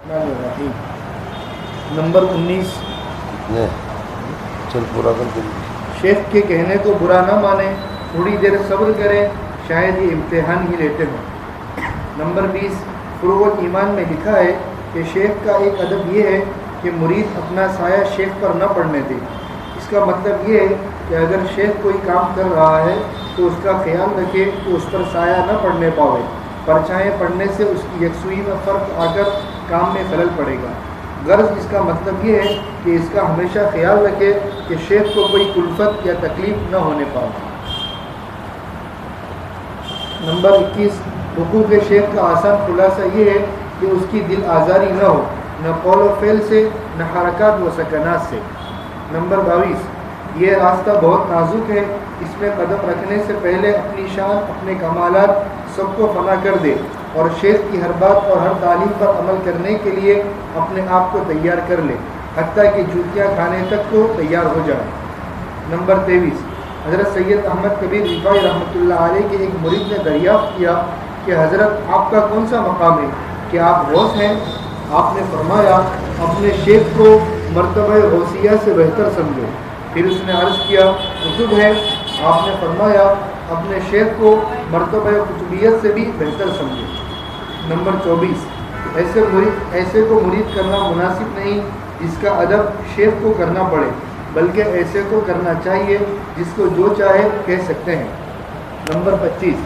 Number 19 چل پورا کر دیں. شیخ کے کہنے کو برا نہ مانیں، تھوڑی دیر صبر کریں، شاید یہ امتحان ہی لیتے ہوں. نمبر 20 فروغ الایمان میں لکھا ہے کہ شیخ کا ایک ادب یہ ہے کہ مرید اپنا سایہ شیخ پر نہ پڑنے دے. اس کا مطلب یہ ہے کہ اگر شیخ کوئی کام کر رہا ہے تو اس کا خیال رکھے کہ اس پر سایہ نہ پڑنے پاوے. پرچھائیں پڑنے سے اس کی یکسوئی میں فرق آ کر کام میں خلل پڑے گا. غرض اس کا مطلب یہ ہے کہ اس کا ہمیشہ خیال رکھے کہ شیخ کو کوئی کلفت یا تکلیف نہ ہونے پائے. نمبر 21 حقوق شیخ کا آسان خلاصہ یہ ہے کہ اس کی دل آزاری نہ ہو، نہ قول و فعل سے، نہ حرکات و سکنات سے. نمبر 22 یہ راستہ بہت نازک ہے، اس میں قدم رکھنے سے پہلے اپنی شان، اپنے کمالات سب کو فنا کر دے اور شیخ کی ہر بات اور ہر تعلیم پر عمل کرنے کے لیے اپنے آپ کو تیار کر لے، حتیٰ کہ جوتیاں کھانے تک کو تیار ہو جائے. نمبر 23 حضرت سید احمد کبیر رفاعی رحمۃ اللہ علیہ کے ایک مرید نے دریافت کیا کہ حضرت آپ کا کون سا مقام ہے کہ آپ غوث ہیں؟ آپ نے فرمایا اپنے شیخ کو مرتبہ غوثیہ سے بہتر سمجھو. پھر اس نے عرض کیا قطب ہے؟ آپ نے فرمایا اپنے شیخ کو مرتبہ قطبیت سے بھی بہتر سمجھو. نمبر 24 ایسے کو مرید کرنا مناسب نہیں جس کا ادب شیخ کو کرنا پڑے، بلکہ ایسے کو کرنا چاہیے جس کو جو چاہے کہہ سکتے ہیں. نمبر 25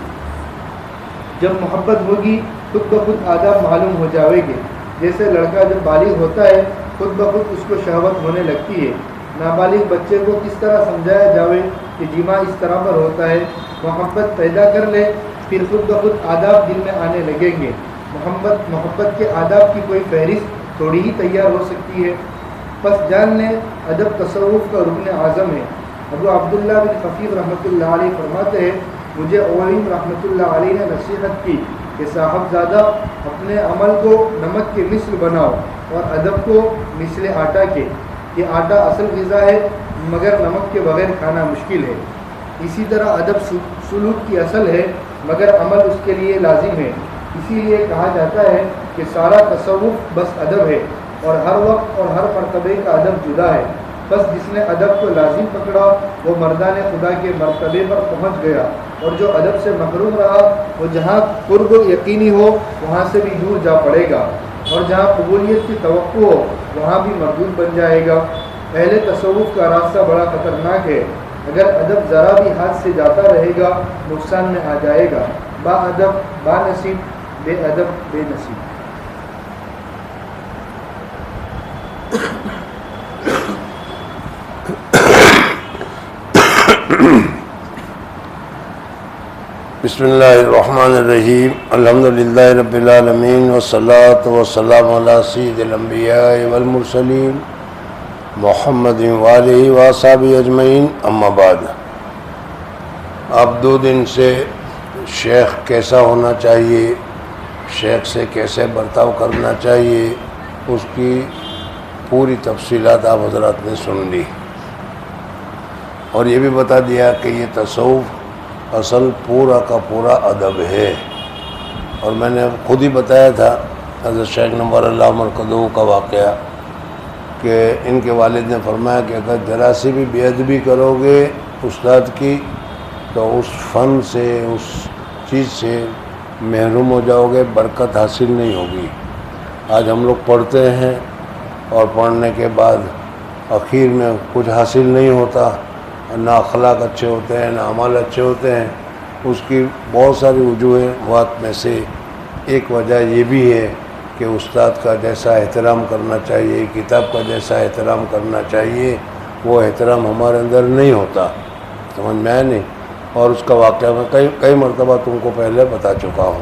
جب محبت ہوگی خود بخود آداب معلوم ہو جاوے گے. جیسے لڑکا جب بالغ ہوتا ہے خود بخود اس کو شہوت ہونے لگتی ہے. نابالغ بچے کو کس طرح سمجھایا جاوے کہ جماع اس طرح پر ہوتا ہے. محبت پیدا کر لے پھر خود بخود آداب دل میں آنے لگیں گے. محبت کے آداب کی کوئی فہرست تھوڑی ہی تیار ہو سکتی ہے. پس جان لیں ادب تصوف کا رکن اعظم ہے. ابو عبداللہ بن خفیف رحمۃ اللہ علیہ فرماتے ہیں مجھے اولین رحمۃ اللہ علیہ نے نصیحت کی کہ صاحبزادہ اپنے عمل کو نمک کے مثل بناؤ اور ادب کو مثل آٹا کے. یہ آٹا اصل غذا ہے مگر نمک کے بغیر کھانا مشکل ہے. اسی طرح ادب سلوک کی اصل ہے مگر عمل اس کے لیے لازم ہے. اسی لیے کہا جاتا ہے کہ سارا تصوف بس ادب ہے اور ہر وقت اور ہر مرتبے کا ادب جدا ہے. بس جس نے ادب کو لازم پکڑا وہ مردان خدا کے مرتبے پر پہنچ گیا، اور جو ادب سے محروم رہا وہ جہاں قرب یقینی ہو وہاں سے بھی دور جا پڑے گا، اور جہاں قبولیت کی توقع ہو وہاں بھی مردود بن جائے گا. اہل تصوف کا راستہ بڑا خطرناک ہے. اگر ادب ذرا بھی ہاتھ سے جاتا رہے گا نقصان میں آ جائے گا. با ادب با نصیب، بے ادب بے نصیب. بسم اللہ الرحمن الرحیم. الحمدللہ رب العالمین والصلاة والسلام علی سید الانبیاء والمرسلین محمد وآلہ وصحبہ اجمعین. اما بعد، اب 2 دن سے شیخ کیسا ہونا چاہیے، شیخ سے کیسے برتاؤ کرنا چاہیے، اس کی پوری تفصیلات آپ حضرات نے سن لی، اور یہ بھی بتا دیا کہ یہ تصوف اصل پورا کا پورا ادب ہے. اور میں نے خود ہی بتایا تھا حضرت شیخ نور اللہ مرکزہ کا واقعہ کہ ان کے والد نے فرمایا کہ اگر ذرا سی بھی بے ادبی کرو گے استاد کی تو اس فن سے، اس چیز سے محروم ہو جاؤ گے، برکت حاصل نہیں ہوگی. آج ہم لوگ پڑھتے ہیں اور پڑھنے کے بعد آخر میں کچھ حاصل نہیں ہوتا، نہ اخلاق اچھے ہوتے ہیں نہ اعمال اچھے ہوتے ہیں. اس کی بہت ساری وجوہات میں سے ایک وجہ یہ بھی ہے کہ استاد کا جیسا احترام کرنا چاہیے، کتاب کا جیسا احترام کرنا چاہیے، وہ احترام ہمارے اندر نہیں ہوتا. سمجھ میں آیا نہیں؟ اور اس کا واقعہ میں کئی مرتبہ تم کو پہلے بتا چکا ہوں.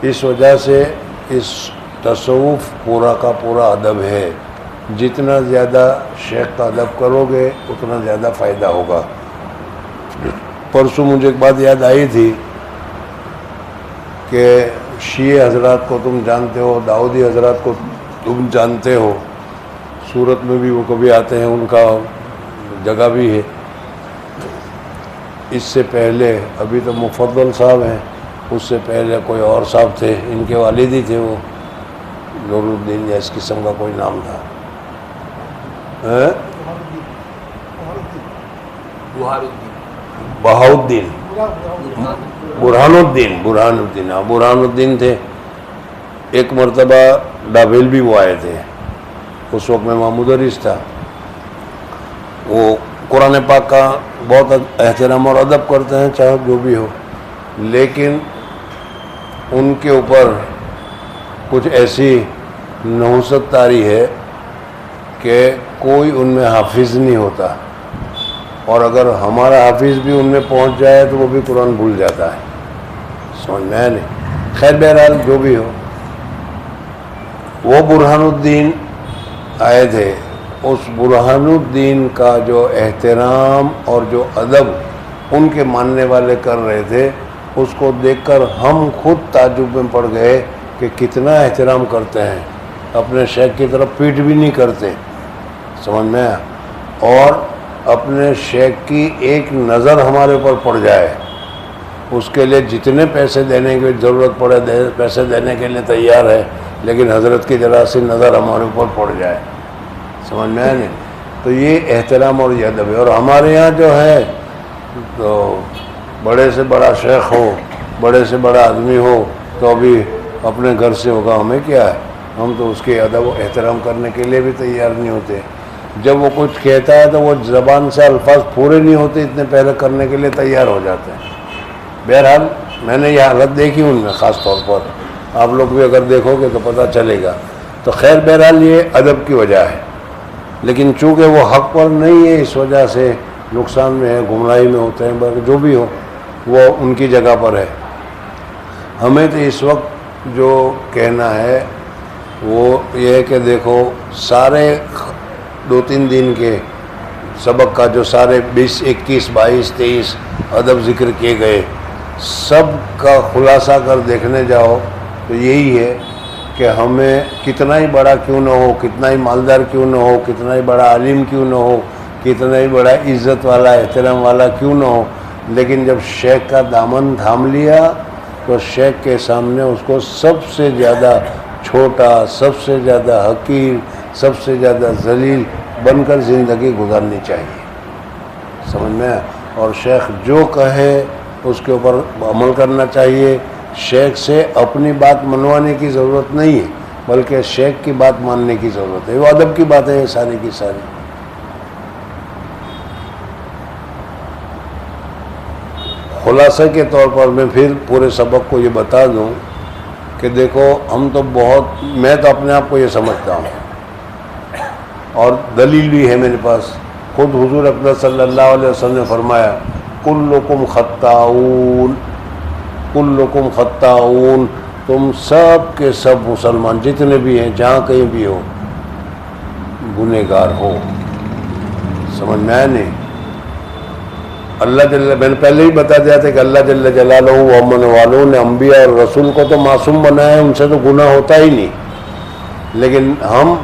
اس وجہ سے اس تصوف پورا کا پورا ادب ہے. جتنا زیادہ شیخ کا ادب کرو گے اتنا زیادہ فائدہ ہوگا. پرسوں مجھے ایک بات یاد آئی تھی کہ شیعہ حضرات کو تم جانتے ہو، داؤدی حضرات کو تم جانتے ہو، صورت میں بھی وہ کبھی آتے ہیں، ان کا جگہ بھی ہے. اس سے پہلے ابھی تو مفضل صاحب ہیں، اس سے پہلے کوئی اور صاحب تھے، ان کے والد ہی تھے وہ، نور الدین یا اس قسم کا کوئی نام تھا. بہاؤدین برہان الدین تھے. ایک مرتبہ ڈابیل بھی وہ آئے تھے، اس وقت میں وہاں مدرس تھا. وہ قرآن پاک کا بہت احترام اور ادب کرتے ہیں چاہے جو بھی ہو، لیکن ان کے اوپر کچھ ایسی نحوست طاری ہے کہ کوئی ان میں حافظ نہیں ہوتا، اور اگر ہمارا حافظ بھی ان میں پہنچ جائے تو وہ بھی قرآن بھول جاتا ہے. سمجھ میں آیا نہیں؟ خیر بہرحال جو بھی ہو، وہ برہان الدین آئے تھے. اس برہان الدین کا جو احترام اور جو ادب ان کے ماننے والے کر رہے تھے، اس کو دیکھ کر ہم خود تعجب میں پڑ گئے کہ کتنا احترام کرتے ہیں، اپنے شیخ کی طرف پیٹ بھی نہیں کرتے. سمجھ میں آیا؟ اور اپنے شیخ کی ایک نظر ہمارے اوپر پڑ جائے، اس کے لیے جتنے پیسے دینے کی ضرورت پڑے پیسے دینے کے لیے تیار ہے، لیکن حضرت کی ذرا سی نظر ہمارے اوپر پڑ جائے. سمجھ میں آیا نہیں؟ تو یہ احترام اور یہ ادب ہے. اور ہمارے یہاں جو ہے تو بڑے سے بڑا شیخ ہو، بڑے سے بڑا آدمی ہو تو ابھی اپنے گھر سے ہوگا، ہمیں کیا ہے، ہم تو اس کے ادب و احترام کرنے کے لیے بھی تیار نہیں ہوتے. جب وہ کچھ کہتا ہے تو وہ زبان سے الفاظ پورے نہیں ہوتے، اتنے پہلے کرنے کے لیے تیار ہو جاتے ہیں. بہرحال میں نے یہ حالت دیکھی ان میں، خاص طور پر آپ لوگ بھی اگر دیکھو گے تو پتہ چلے گا. تو خیر بہرحال یہ ادب کی وجہ ہے، لیکن چونکہ وہ حق پر نہیں ہے اس وجہ سے نقصان میں ہے، گمراہی میں ہوتے ہیں. جو بھی ہو وہ ان کی جگہ پر ہے. ہمیں تو اس وقت جو کہنا ہے وہ یہ ہے کہ دیکھو سارے 2-3 دن کے سبق کا جو سارے 20, 21, 22, 23 ادب ذکر کیے گئے، سب کا خلاصہ کر دیکھنے جاؤ تو یہی ہے کہ ہمیں کتنا ہی بڑا کیوں نہ ہو، کتنا ہی مالدار کیوں نہ ہو، کتنا ہی بڑا عالم کیوں نہ ہو، کتنا ہی بڑا عزت والا احترام والا کیوں نہ ہو، لیکن جب شیخ کا دامن تھام لیا تو شیخ کے سامنے اس کو سب سے زیادہ چھوٹا، سب سے زیادہ حقیر، سب سے زیادہ ذلیل بن کر زندگی گزارنی چاہیے. سمجھ میں؟ اور شیخ جو کہے اس کے اوپر عمل کرنا چاہیے. شیخ سے اپنی بات منوانے کی ضرورت نہیں ہے، بلکہ شیخ کی بات ماننے کی ضرورت ہے. وہ ادب کی باتیں ہیں ساری کی ساری. خلاصہ کے طور پر میں پھر پورے سبق کو یہ بتا دوں کہ دیکھو ہم تو بہت، میں تو اپنے آپ کو یہ سمجھتا ہوں اور دلیل بھی ہے میرے پاس. خود حضور اقدس صلی اللہ علیہ وسلم نے فرمایا کلکم خطاؤون، کلکم خطاؤون، تم سب کے سب مسلمان جتنے بھی ہیں جہاں کہیں بھی ہو گنہگار ہو. سمجھ میں آیا نہیں؟ اللہ جل، میں نے پہلے ہی بتا دیا تھا کہ اللہ جل جلالہ و امن والوں نے انبیاء اور رسول کو تو معصوم بنایا ہے، ان سے تو گناہ ہوتا ہی نہیں، لیکن ہم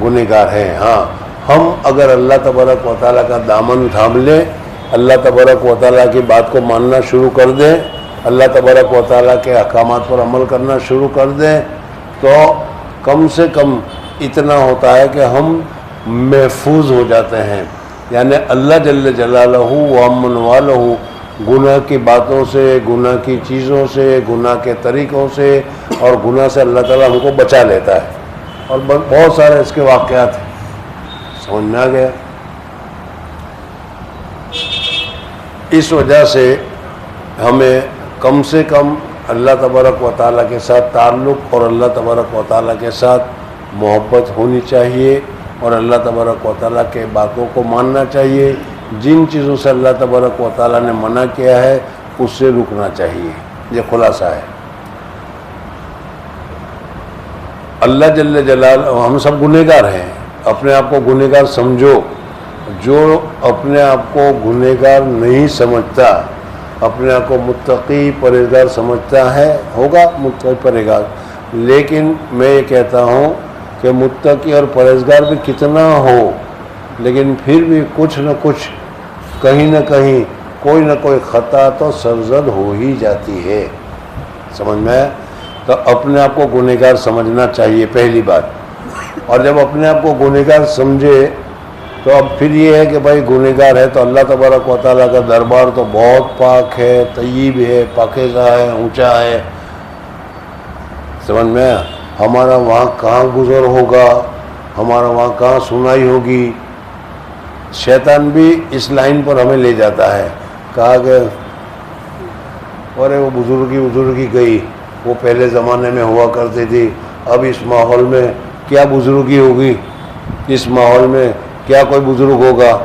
گنہگار ہیں. ہاں ہم اگر اللہ تبارک و تعالیٰ کا دامن تھام لیں، اللہ تبارک و تعالیٰ کی بات کو ماننا شروع کر دیں، اللہ تبارک و تعالیٰ کے احکامات پر عمل کرنا شروع کر دیں، تو کم سے کم اتنا ہوتا ہے کہ ہم محفوظ ہو جاتے ہیں. یعنی اللہ جل جلالہ و امن والہ گناہ کی باتوں سے، گناہ کی چیزوں سے، گناہ کے طریقوں سے اور گناہ سے اللہ تعالیٰ ہم کو بچا لیتا ہے. اور بہت سارے اس کے واقعات ہیں. سمجھ میں آ گیا؟ اس وجہ سے ہمیں کم سے کم اللہ تبارک و تعالیٰ کے ساتھ تعلق اور اللہ تبارک و تعالیٰ کے ساتھ محبت ہونی چاہیے، اور اللہ تبارک و تعالیٰ کے باتوں کو ماننا چاہیے. جن چیزوں سے اللہ تبارک و تعالیٰ نے منع کیا ہے اس سے رکنا چاہیے. یہ خلاصہ ہے. اللہ جل جلالہ، ہم سب گنہگار ہیں، اپنے آپ کو گنہگار سمجھو. جو اپنے آپ کو گنہگار نہیں سمجھتا، اپنے آپ کو متقی پرہیزگار سمجھتا ہے، ہوگا متقی پرہیزگار. لیکن میں یہ کہتا ہوں کہ متقی اور پرہیزگار بھی کتنا ہو، لیکن پھر بھی کچھ نہ کچھ، کہیں نہ کہیں کوئی نہ کوئی خطا تو سرزد ہو ہی جاتی ہے. سمجھ میں؟ تو اپنے آپ کو گنہگار سمجھنا چاہیے پہلی بات. اور جب اپنے آپ کو گنہگار سمجھے تو اب پھر یہ ہے کہ بھائی گنہگار ہے تو اللہ تبارک و تعالیٰ کا دربار تو بہت پاک ہے، طیب ہے، پاکیزہ ہے، اونچا ہے. سمجھ میں ہمارا وہاں کہاں گزر ہوگا، ہمارا وہاں کہاں سنائی ہوگی. شیطان بھی اس لائن پر ہمیں لے جاتا ہے. کہا کہ ارے وہ بزرگی گئی، وہ پہلے زمانے میں ہوا کرتی تھی، اب اس ماحول میں کیا بزرگی ہوگی، اس ماحول میں کیا کوئی بزرگ ہوگا.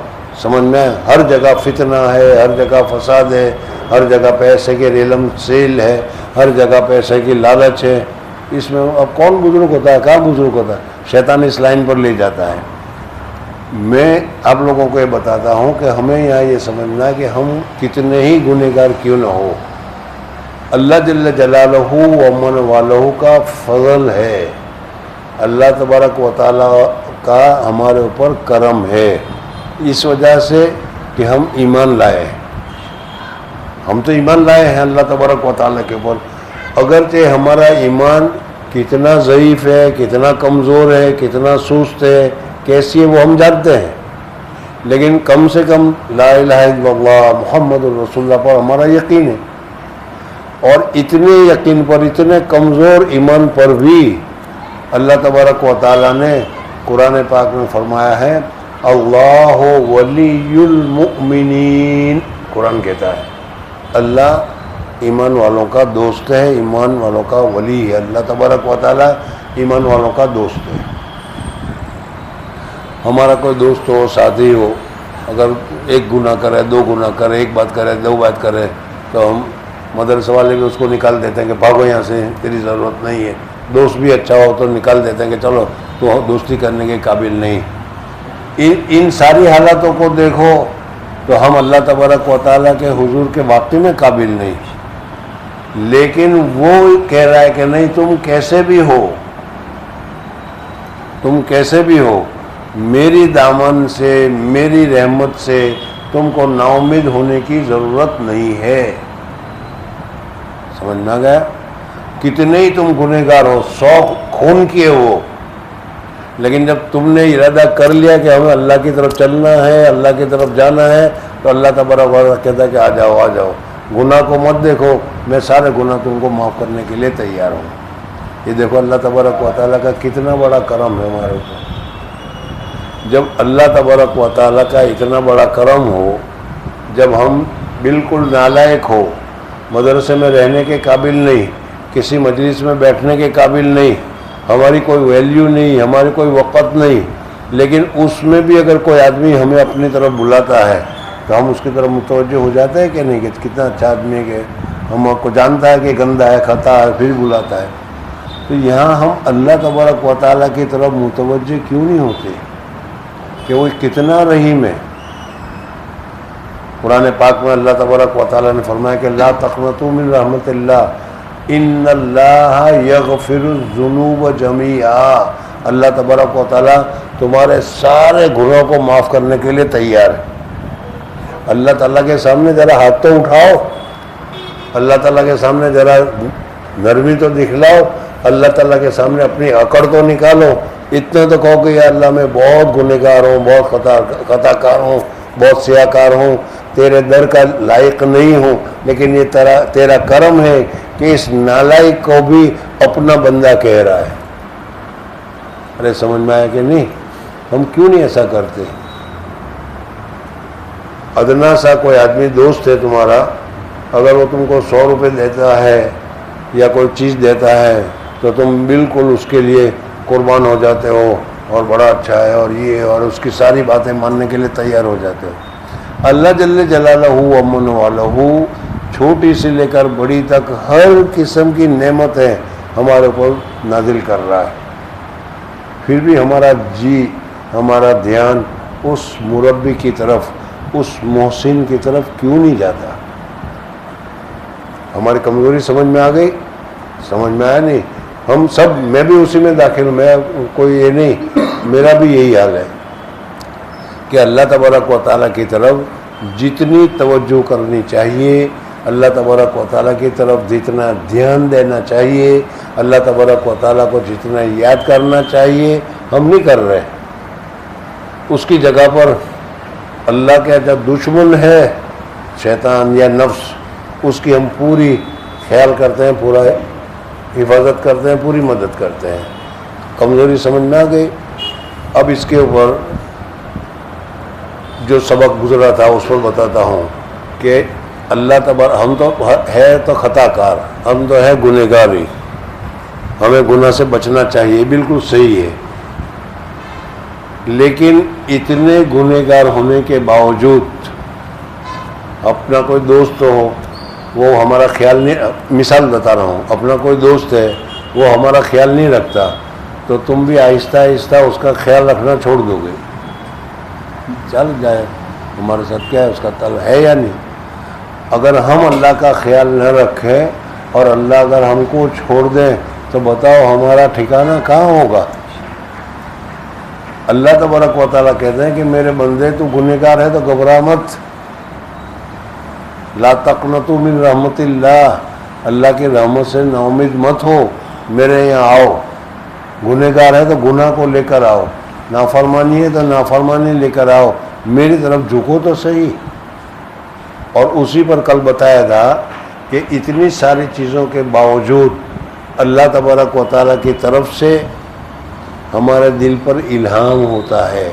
سمجھ میں ہر جگہ فتنہ ہے، ہر جگہ فساد ہے، ہر جگہ پیسے کے ریلم سیل ہے، ہر جگہ پیسے کی لالچ ہے. اس میں اب کون بزرگ ہوتا ہے، کہاں بزرگ ہوتا ہے. شیطان اس لائن پر لے جاتا ہے. میں آپ لوگوں کو یہ بتاتا ہوں کہ ہمیں یہاں یہ سمجھنا ہے کہ ہم کتنے ہی گنہگار کیوں نہ ہو، اللہ جل جلالہ و امن والہ کا فضل ہے، اللہ تبارک و تعالیٰ کا ہمارے اوپر کرم ہے. اس وجہ سے کہ ہم ایمان لائے، ہم تو ایمان لائے ہیں اللہ تبارک و تعالیٰ کے اوپر. اگرچہ ہمارا ایمان کتنا ضعیف ہے، کتنا کمزور ہے، کتنا سست ہے، کیسی ہے وہ ہم جانتے ہیں، لیکن کم سے کم لا الہ الا اللہ محمد الرسول اللہ پر ہمارا یقین ہے. اور اتنے یقین پر، اتنے کمزور ایمان پر بھی اللہ تبارک و تعالیٰ نے قرآن پاک میں فرمایا ہے اللہ ولی المؤمنین. قرآن کہتا ہے اللہ ایمان والوں کا دوست ہے، ایمان والوں کا ولی ہے. اللہ تبارک و تعالیٰ ایمان والوں کا دوست ہے. ہمارا کوئی دوست ہو، ساتھی ہو، اگر ایک گناہ کرے، دو گناہ کرے، ایک بات کرے، دو بات کرے، تو ہم مدرسے والے بھی اس کو نکال دیتے ہیں کہ بھاگو یہاں سے، تیری ضرورت نہیں ہے. دوست بھی اچھا ہو تو نکال دیتے ہیں کہ چلو تو دوستی کرنے کے قابل نہیں. ان ساری حالاتوں کو دیکھو تو ہم اللہ تبارک و تعالیٰ کے حضور کے واقعے میں قابل نہیں، لیکن وہ کہہ رہا ہے کہ نہیں، تم کیسے بھی ہو، تم کیسے بھی ہو، میری دامن سے، میری رحمت سے تم کو نا امید ہونے کی ضرورت نہیں ہے. سمجھ میں آ گیا. کتنے ہی تم گنہگار ہو، 100 خون کیے ہو، لیکن جب تم نے ارادہ کر لیا کہ ہمیں اللہ کی طرف چلنا ہے، اللہ کی طرف جانا ہے، تو اللہ تبارک و تعالیٰ کہتا ہے کہ آ جاؤ، آ جاؤ. گناہ کو مت دیکھو، میں سارے گناہ تم کو معاف کرنے کے لیے تیار ہوں. یہ دیکھو اللہ تبارک و تعالیٰ کا کتنا بڑا کرم ہے ہمارے اوپر. جب اللہ تبارک و تعالیٰ کا اتنا بڑا کرم ہو، جب ہم بالکل نالائق ہو، مدرسے میں رہنے کے قابل نہیں، کسی مجلس میں بیٹھنے کے قابل نہیں، ہماری کوئی ویلیو نہیں، ہماری کوئی وقت نہیں، لیکن اس میں بھی اگر کوئی آدمی ہمیں اپنی طرف بلاتا ہے تو ہم اس کی طرف متوجہ ہو جاتے ہیں کہ نہیں، کہ کتنا اچھا آدمی ہے، کہ ہم کو جانتا ہے کہ گندا ہے، خطا ہے، پھر بلاتا ہے. تو یہاں ہم اللہ تبارک و تعالیٰ کی طرف متوجہ کیوں نہیں ہوتے کہ وہ کتنا رحیم ہے. قرآن پاک میں اللہ تبارک و تعالیٰ نے فرمایا کہ لا تقنطوا من رحمت اللہ ان اللہ یغفر الذنوب جمیعا. اللہ تبارک و تعالیٰ تمہارے سارے گناہوں کو معاف کرنے کے لیے تیار ہے. اللہ تعالیٰ کے سامنے ذرا ہاتھ تو اٹھاؤ، اللہ تعالیٰ کے سامنے ذرا نرمی تو دکھلاؤ، اللہ تعالیٰ کے سامنے اپنی اکڑ تو نکالو. اتنے تو کہو کہ یا اللہ میں بہت گنہگار ہوں، بہت خطا کار ہوں، بہت سیاہ کار ہوں، تیرے در کا لائق نہیں ہوں، لیکن یہ تیرا کرم ہے کہ اس نالائق کو بھی اپنا بندہ کہہ رہا ہے. ارے سمجھ میں آیا کہ نہیں؟ ہم کیوں نہیں ایسا کرتے؟ ادنا سا کوئی آدمی دوست ہے تمہارا، اگر وہ تم کو 100 روپے دیتا ہے یا کوئی چیز دیتا ہے تو تم بالکل اس کے لیے قربان ہو جاتے ہو، اور بڑا اچھا ہے اور یہ، اور اس کی ساری باتیں ماننے کے لیے تیار ہو جاتے ہو. اللہ جل جلالہ امن والہ چھوٹی سے لے کر بڑی تک ہر قسم کی نعمتیں ہمارے اوپر نازل کر رہا ہے، پھر بھی ہمارا ہمارا دھیان اس مربی کی طرف، اس محسن کی طرف کیوں نہیں جاتا؟ ہماری کمزوری سمجھ میں آ گئی؟ سمجھ میں آیا نہیں؟ ہم سب، میں بھی اسی میں داخل ہوں، میں کوئی یہ نہیں، میرا بھی یہی حال ہے کہ اللہ تبارک و تعالیٰ کی طرف جتنی توجہ کرنی چاہیے اللہ تبارک و تعالیٰ کی طرف جتنا دھیان دینا چاہیے، اللہ تبارک و تعالیٰ کو جتنا یاد کرنا چاہیے، ہم نہیں کر رہے۔ اس کی جگہ پر اللہ کا جو دشمن ہے شیطان یا نفس، اس کی ہم پوری خیال کرتے ہیں، پورا حفاظت کرتے ہیں، پوری مدد کرتے ہیں۔ کمزوری سمجھ میں آ گئی۔ اب اس کے اوپر جو سبق گزرا تھا اس پر بتاتا ہوں کہ اللہ تبارک، ہم تو ہے تو خطا کار، ہم تو ہے گنہگار ہی، ہمیں گناہ سے بچنا چاہیے، بالکل صحیح ہے۔ لیکن اتنے گنہگار ہونے کے باوجود اپنا کوئی دوست ہو، وہ ہمارا خیال نہیں، مثال بتا رہا ہوں، اپنا کوئی دوست ہے وہ ہمارا خیال نہیں رکھتا، تو تم بھی آہستہ آہستہ اس کا خیال رکھنا چھوڑ دو گے، چل جائے ہمارے ساتھ کیا ہے، اس کا تعلق ہے یا نہیں۔ اگر ہم اللہ کا خیال نہ رکھیں اور اللہ اگر ہم کو چھوڑ دیں تو بتاؤ ہمارا ٹھکانہ کہاں ہوگا۔ اللہ تبارک و تعالیٰ کہتے ہیں کہ میرے بندے تو گنہگار ہے تو گھبرا مت، لا تقنطوا من رحمت اللہ، اللہ کی رحمت سے نا امید مت ہو، میرے یہاں آؤ، گنہگار ہے تو گناہ کو لے کر آؤ، نافرمانی ہے تو نافرمانی لے کر آؤ، میری طرف جھکو تو صحیح۔ اور اسی پر کل بتایا تھا کہ اتنی ساری چیزوں کے باوجود اللہ تبارک و تعالیٰ کی طرف سے ہمارے دل پر الہام ہوتا ہے،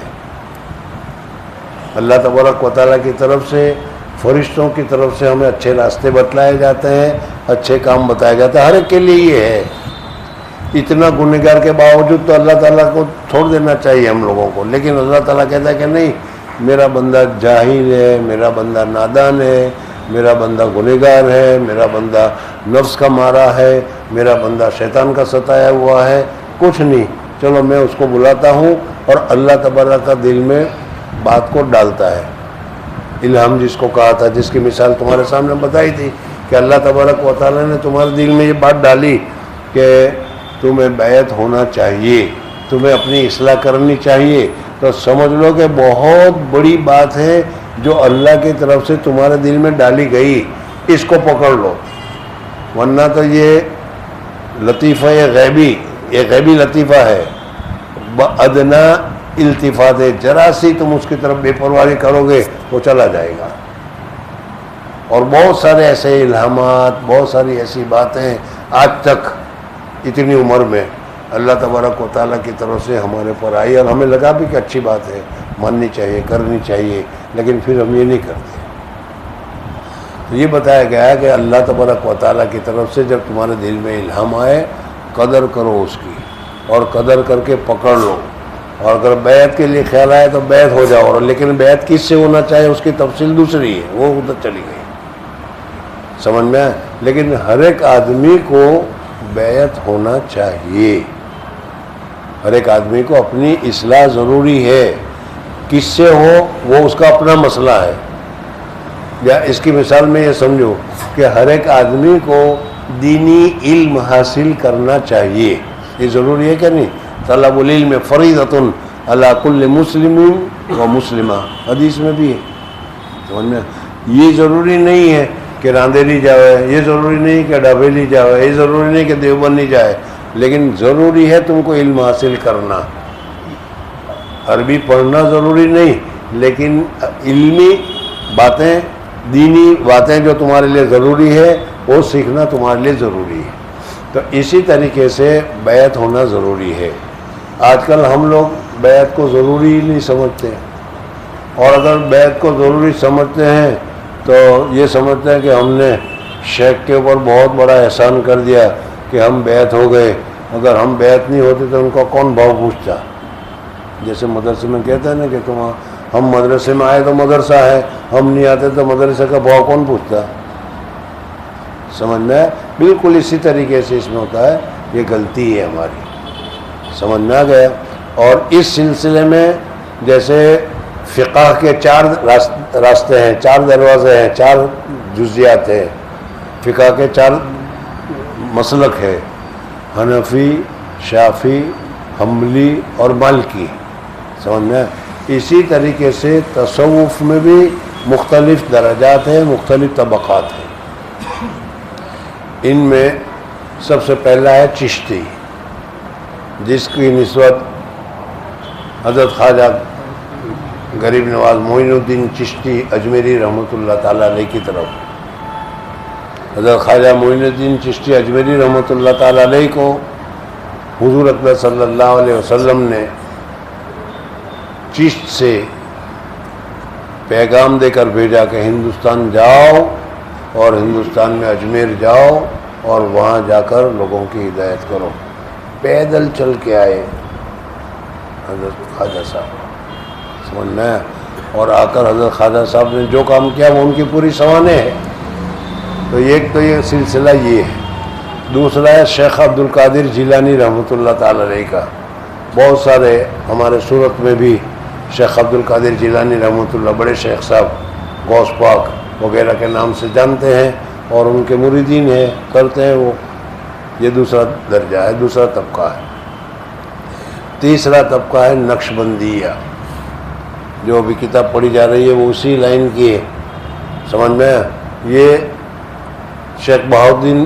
اللہ تبارک و تعالیٰ کی طرف سے، فرشتوں کی طرف سے ہمیں اچھے راستے بتلائے جاتے ہیں، اچھے کام بتائے جاتے ہیں، ہر ایک کے لیے یہ ہے۔ اتنا گنہگار کے باوجود تو اللہ تعالیٰ کو چھوڑ دینا چاہیے ہم لوگوں کو، لیکن اللہ تعالیٰ کہتا ہے کہ نہیں، میرا بندہ جاہل ہے، میرا بندہ نادان ہے، میرا بندہ گنہگار ہے، میرا بندہ نفس کا مارا ہے، میرا بندہ شیطان کا ستایا ہوا ہے، کچھ نہیں، چلو میں اس کو بلاتا ہوں، اور اللہ تبارک کا دل میں بات کو ڈالتا ہے۔ الہام جس کو کہا تھا، جس کی مثال تمہارے سامنے بتائی تھی کہ اللہ تبارک و تعالیٰ نے تمہارے دل میں یہ بات ڈالی کہ تمہیں بیعت ہونا چاہیے، تمہیں اپنی اصلاح کرنی چاہیے، تو سمجھ لو کہ بہت بڑی بات ہے جو اللہ کی طرف سے تمہارے دل میں ڈالی گئی، اس کو پکڑ لو، ورنہ تو یہ لطیفہ یہ غیبی لطیفہ ہے، ادنا التفات ہے، ذرا سی تم اس کی طرف بے پرواہی کرو گے وہ چلا جائے گا۔ اور بہت سارے ایسے الہامات، بہت ساری ایسی باتیں آج تک اتنی عمر میں اللہ تبارک و تعالیٰ کی طرف سے ہمارے پر آئی، اور ہمیں لگا بھی کہ اچھی بات ہے، ماننی چاہیے، کرنی چاہیے، لیکن پھر ہم یہ نہیں کرتے۔ تو یہ بتایا گیا ہے کہ اللہ تبارک و تعالیٰ کی طرف سے جب تمہارے دل میں الہام آئے، قدر کرو اس کی، اور قدر کر کے پکڑ لو، اور اگر بیعت کے لیے خیال آئے تو بیعت ہو جاؤ، اور لیکن بیعت کس سے ہونا چاہیے اس کی تفصیل دوسری ہے، وہ ادھر چلی گئی، سمجھ میں آئے۔ لیکن ہر ایک آدمی کو بیعت ہونا چاہیے، ہر ایک آدمی کو اپنی اصلاح ضروری ہے، کس سے ہو وہ اس کا اپنا مسئلہ ہے۔ یا اس کی مثال میں یہ سمجھو کہ ہر ایک آدمی کو دینی علم حاصل کرنا چاہیے، یہ ضروری ہے کہ نہیں؟ طلب العلم فریضۃ علی کل مسلم و مسلمہ، حدیث میں بھی ہے، سمجھ میں؟ یہ ضروری نہیں ہے کہ راندیلی جائے، یہ ضروری نہیں کہ ڈبیلی جائے، یہ ضروری نہیں کہ دیوبندی جائے، لیکن ضروری ہے تم کو علم حاصل کرنا۔ عربی پڑھنا ضروری نہیں، لیکن علمی باتیں، دینی باتیں جو تمہارے لیے ضروری ہے وہ سیکھنا تمہارے لیے ضروری ہے۔ تو اسی طریقے سے بیعت ہونا ضروری ہے۔ آج کل ہم لوگ بیعت کو ضروری ہی نہیں سمجھتے، اور اگر بیعت کو ضروری سمجھتے ہیں تو یہ سمجھتے ہیں کہ ہم نے شیخ کے اوپر بہت بڑا احسان کر دیا کہ ہم بیعت ہو گئے، اگر ہم بیعت نہیں ہوتے تو ان کا کون بھاؤ پوچھتا۔ جیسے مدرسے میں کہتے ہیں نا کہ ہم مدرسے میں آئے تو مدرسہ ہے، ہم نہیں آتے تو مدرسے کا بھاؤ کون پوچھتا، سمجھ میں آئے؟ بالکل اسی طریقے سے اس میں ہوتا ہے، یہ غلطی ہے ہماری، سمجھ میں آ گیا۔ اور اس سلسلے میں جیسے فقہ کے 4 راستے ہیں، 4 دروازے ہیں، 4 جزیات ہیں، فقہ کے 4 مسلک ہے، حنفی، شافعی، حنبلی اور مالکی، سمجھ میں؟ اسی طریقے سے تصوف میں بھی مختلف درجات ہیں، مختلف طبقات ہیں، ان میں سب سے پہلا ہے چشتی، جس کی نسبت حضرت خواجہ غریب نواز معین الدین چشتی اجمیری رحمۃ اللہ تعالیٰ علیہ کی طرف. حضرت خواجہ معین الدین چشتی اجمیری رحمۃ اللہ تعالیٰ علیہ کو حضور اکبر صلی اللہ علیہ وسلم نے چشت سے پیغام دے کر بھیجا کہ ہندوستان جاؤ اور ہندوستان میں اجمیر جاؤ اور وہاں جا کر لوگوں کی ہدایت کرو. پیدل چل کے آئے حضرت خواجہ صاحب، سمجھ میں، اور آ کر حضرت خواجہ صاحب نے جو کام کیا وہ ان کی پوری سوانح ہے. تو ایک تو یہ سلسلہ یہ ہے. دوسرا ہے شیخ عبد القادر جیلانی رحمۃ اللہ تعالیٰ علیہ کا. بہت سارے ہمارے صورت میں بھی شیخ عبد القادر جیلانی رحمۃ اللہ، بڑے شیخ صاحب غوث پاک وغیرہ کے نام سے جانتے ہیں اور ان کے مریدین ہیں، کرتے ہیں وہ. یہ دوسرا درجہ ہے، دوسرا طبقہ ہے. تیسرا طبقہ ہے نقشبندیہ، جو ابھی کتاب پڑھی جا رہی ہے وہ اسی لائن کی ہے، سمجھ میں. یہ شیخ بہاؤالدین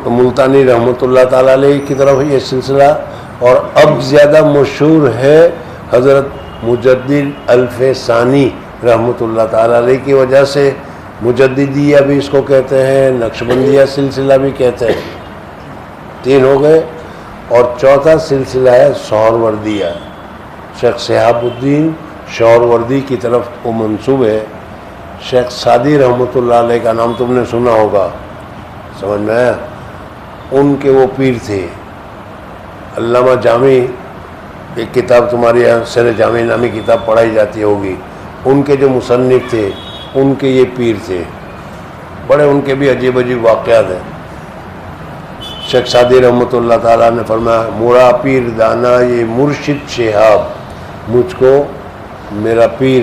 ملتانی رحمۃ اللہ تعالیٰ علیہ کی طرف یہ سلسلہ، اور اب زیادہ مشہور ہے حضرت مجدد الف ثانی رحمۃ اللہ تعالیٰ علیہ کی وجہ سے. مجددیہ بھی اس کو کہتے ہیں، نقشبندیہ سلسلہ بھی کہتے ہیں. تین ہو گئے. اور چوتھا سلسلہ ہے سہروردیہ. شیخ شہاب الدین سہروردی کی طرف وہ منسوب ہے. شیخ سعدی رحمۃ اللہ علیہ کا نام تم نے سنا ہوگا، سمجھ میں. ان کے وہ پیر تھے علامہ جامی. ایک کتاب تمہاری یہاں سر جامی نامی کتاب پڑھائی جاتی ہوگی. ان کے جو مصنف تھے ان کے یہ پیر تھے. بڑے ان کے بھی عجیب عجیب واقعات ہیں. شیخ سعدی رحمۃ اللہ تعالیٰ نے فرمایا، مورا پیر دانا یہ مرشد شہاب، مجھ کو میرا پیر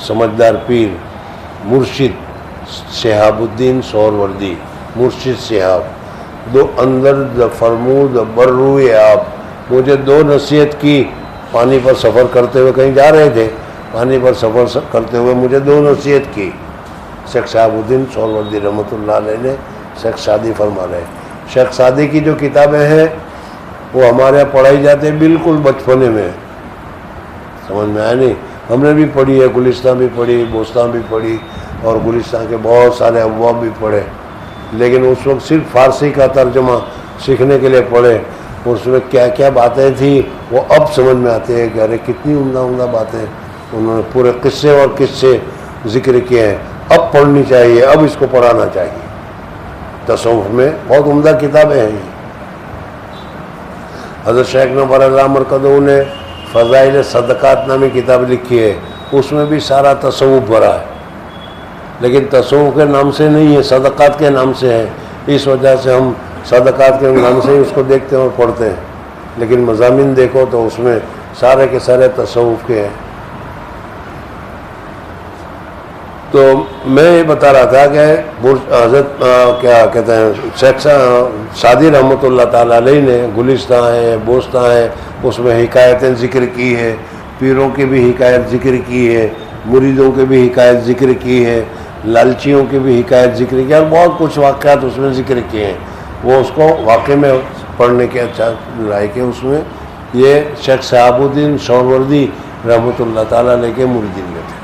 سمجھدار پیر مرشد شہاب الدین سہروردی، مرشد شہاب دو اندر فرمود بروئے آپ، مجھے دو نصیحت کی. پانی پر سفر کرتے ہوئے کہیں جا رہے تھے، پانی پر سفر کرتے ہوئے مجھے دو نصیحت کی. شیخ شہاب الدین سہروردی رحمۃ اللہ علیہ نے شیخ سعدی فرما رہے. شیخ سعدی کی جو کتابیں ہیں وہ ہمارے یہاں پڑھائی جاتے ہیں بالکل بچپنے میں، سمجھ میں آیا نہیں. ہم نے بھی پڑھی ہے، گلستان بھی پڑھی، بوستان بھی پڑھی، اور گلستان کے بہت سارے ابواب بھی پڑھے. لیکن اس وقت صرف فارسی کا ترجمہ سیکھنے کے لیے پڑھے. اس میں کیا کیا باتیں تھیں وہ اب سمجھ میں آتے ہیں کہ ارے کتنی عمدہ عمدہ باتیں انہوں نے پورے قصے اور قصے ذکر کیے ہیں. اب پڑھنی چاہیے، اب اس کو پڑھانا چاہیے. تصوف میں بہت عمدہ کتابیں ہیں. حضرت شیخ نور اللہ مرکزی نے فضائل صدقات نامی کتاب لکھی ہے، اس میں بھی سارا تصوف بھرا ہے، لیکن تصوف کے نام سے نہیں ہے، صدقات کے نام سے ہے. اس وجہ سے ہم صدقات کے نام سے ہی اس کو دیکھتے ہیں اور پڑھتے ہیں. لیکن مضامین دیکھو تو اس میں سارے کے سارے تصوف کے ہیں. تو میں یہ بتا رہا تھا کہ حضرت کیا کہتے ہیں شیخ سعدی رحمۃ اللہ تعالیٰ علیہ نے گلستان ہے، بوستان ہے، اس میں حکایتیں ذکر کی ہے. پیروں کی بھی حکایت ذکر کی ہے، مریدوں کی بھی حکایت ذکر کی ہے، لالچیوں کی بھی حکایت ذکر کی ہے، اور بہت کچھ واقعات اس میں ذکر کیے ہیں. وہ اس کو واقع میں پڑھنے کے اچھا لائق ہے. اس میں یہ شیخ شہاب الدین سہروردی رحمۃ اللہ تعالیٰ علیہ کے مریدین میں تھے.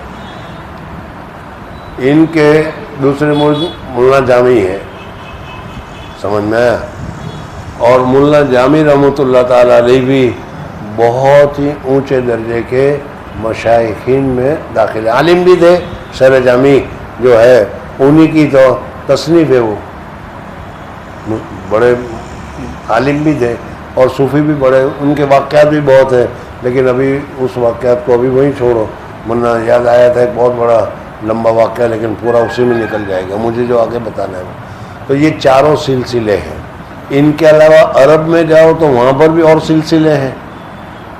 ان کے دوسرے مرید ملا جامی ہے، سمجھ میں آیا. اور ملا جامی رحمۃ اللہ تعالیٰ علیہ بھی بہت ہی اونچے درجے کے مشائخین میں داخل عالم بھی تھے. سر جامی جو ہے انہی کی تو تصنیف ہے، وہ بڑے عالم بھی تھے اور صوفی بھی بڑے. ان کے واقعات بھی بہت ہیں، لیکن ابھی اس واقعات کو ابھی وہیں چھوڑو، ورنہ یاد آیا تھا ایک بہت بڑا لمبا واقعہ، لیکن پورا اسی میں نکل جائے گا مجھے جو آگے بتانا ہے. تو یہ چاروں سلسلے ہیں. ان کے علاوہ عرب میں جاؤ تو وہاں پر بھی اور سلسلے ہیں.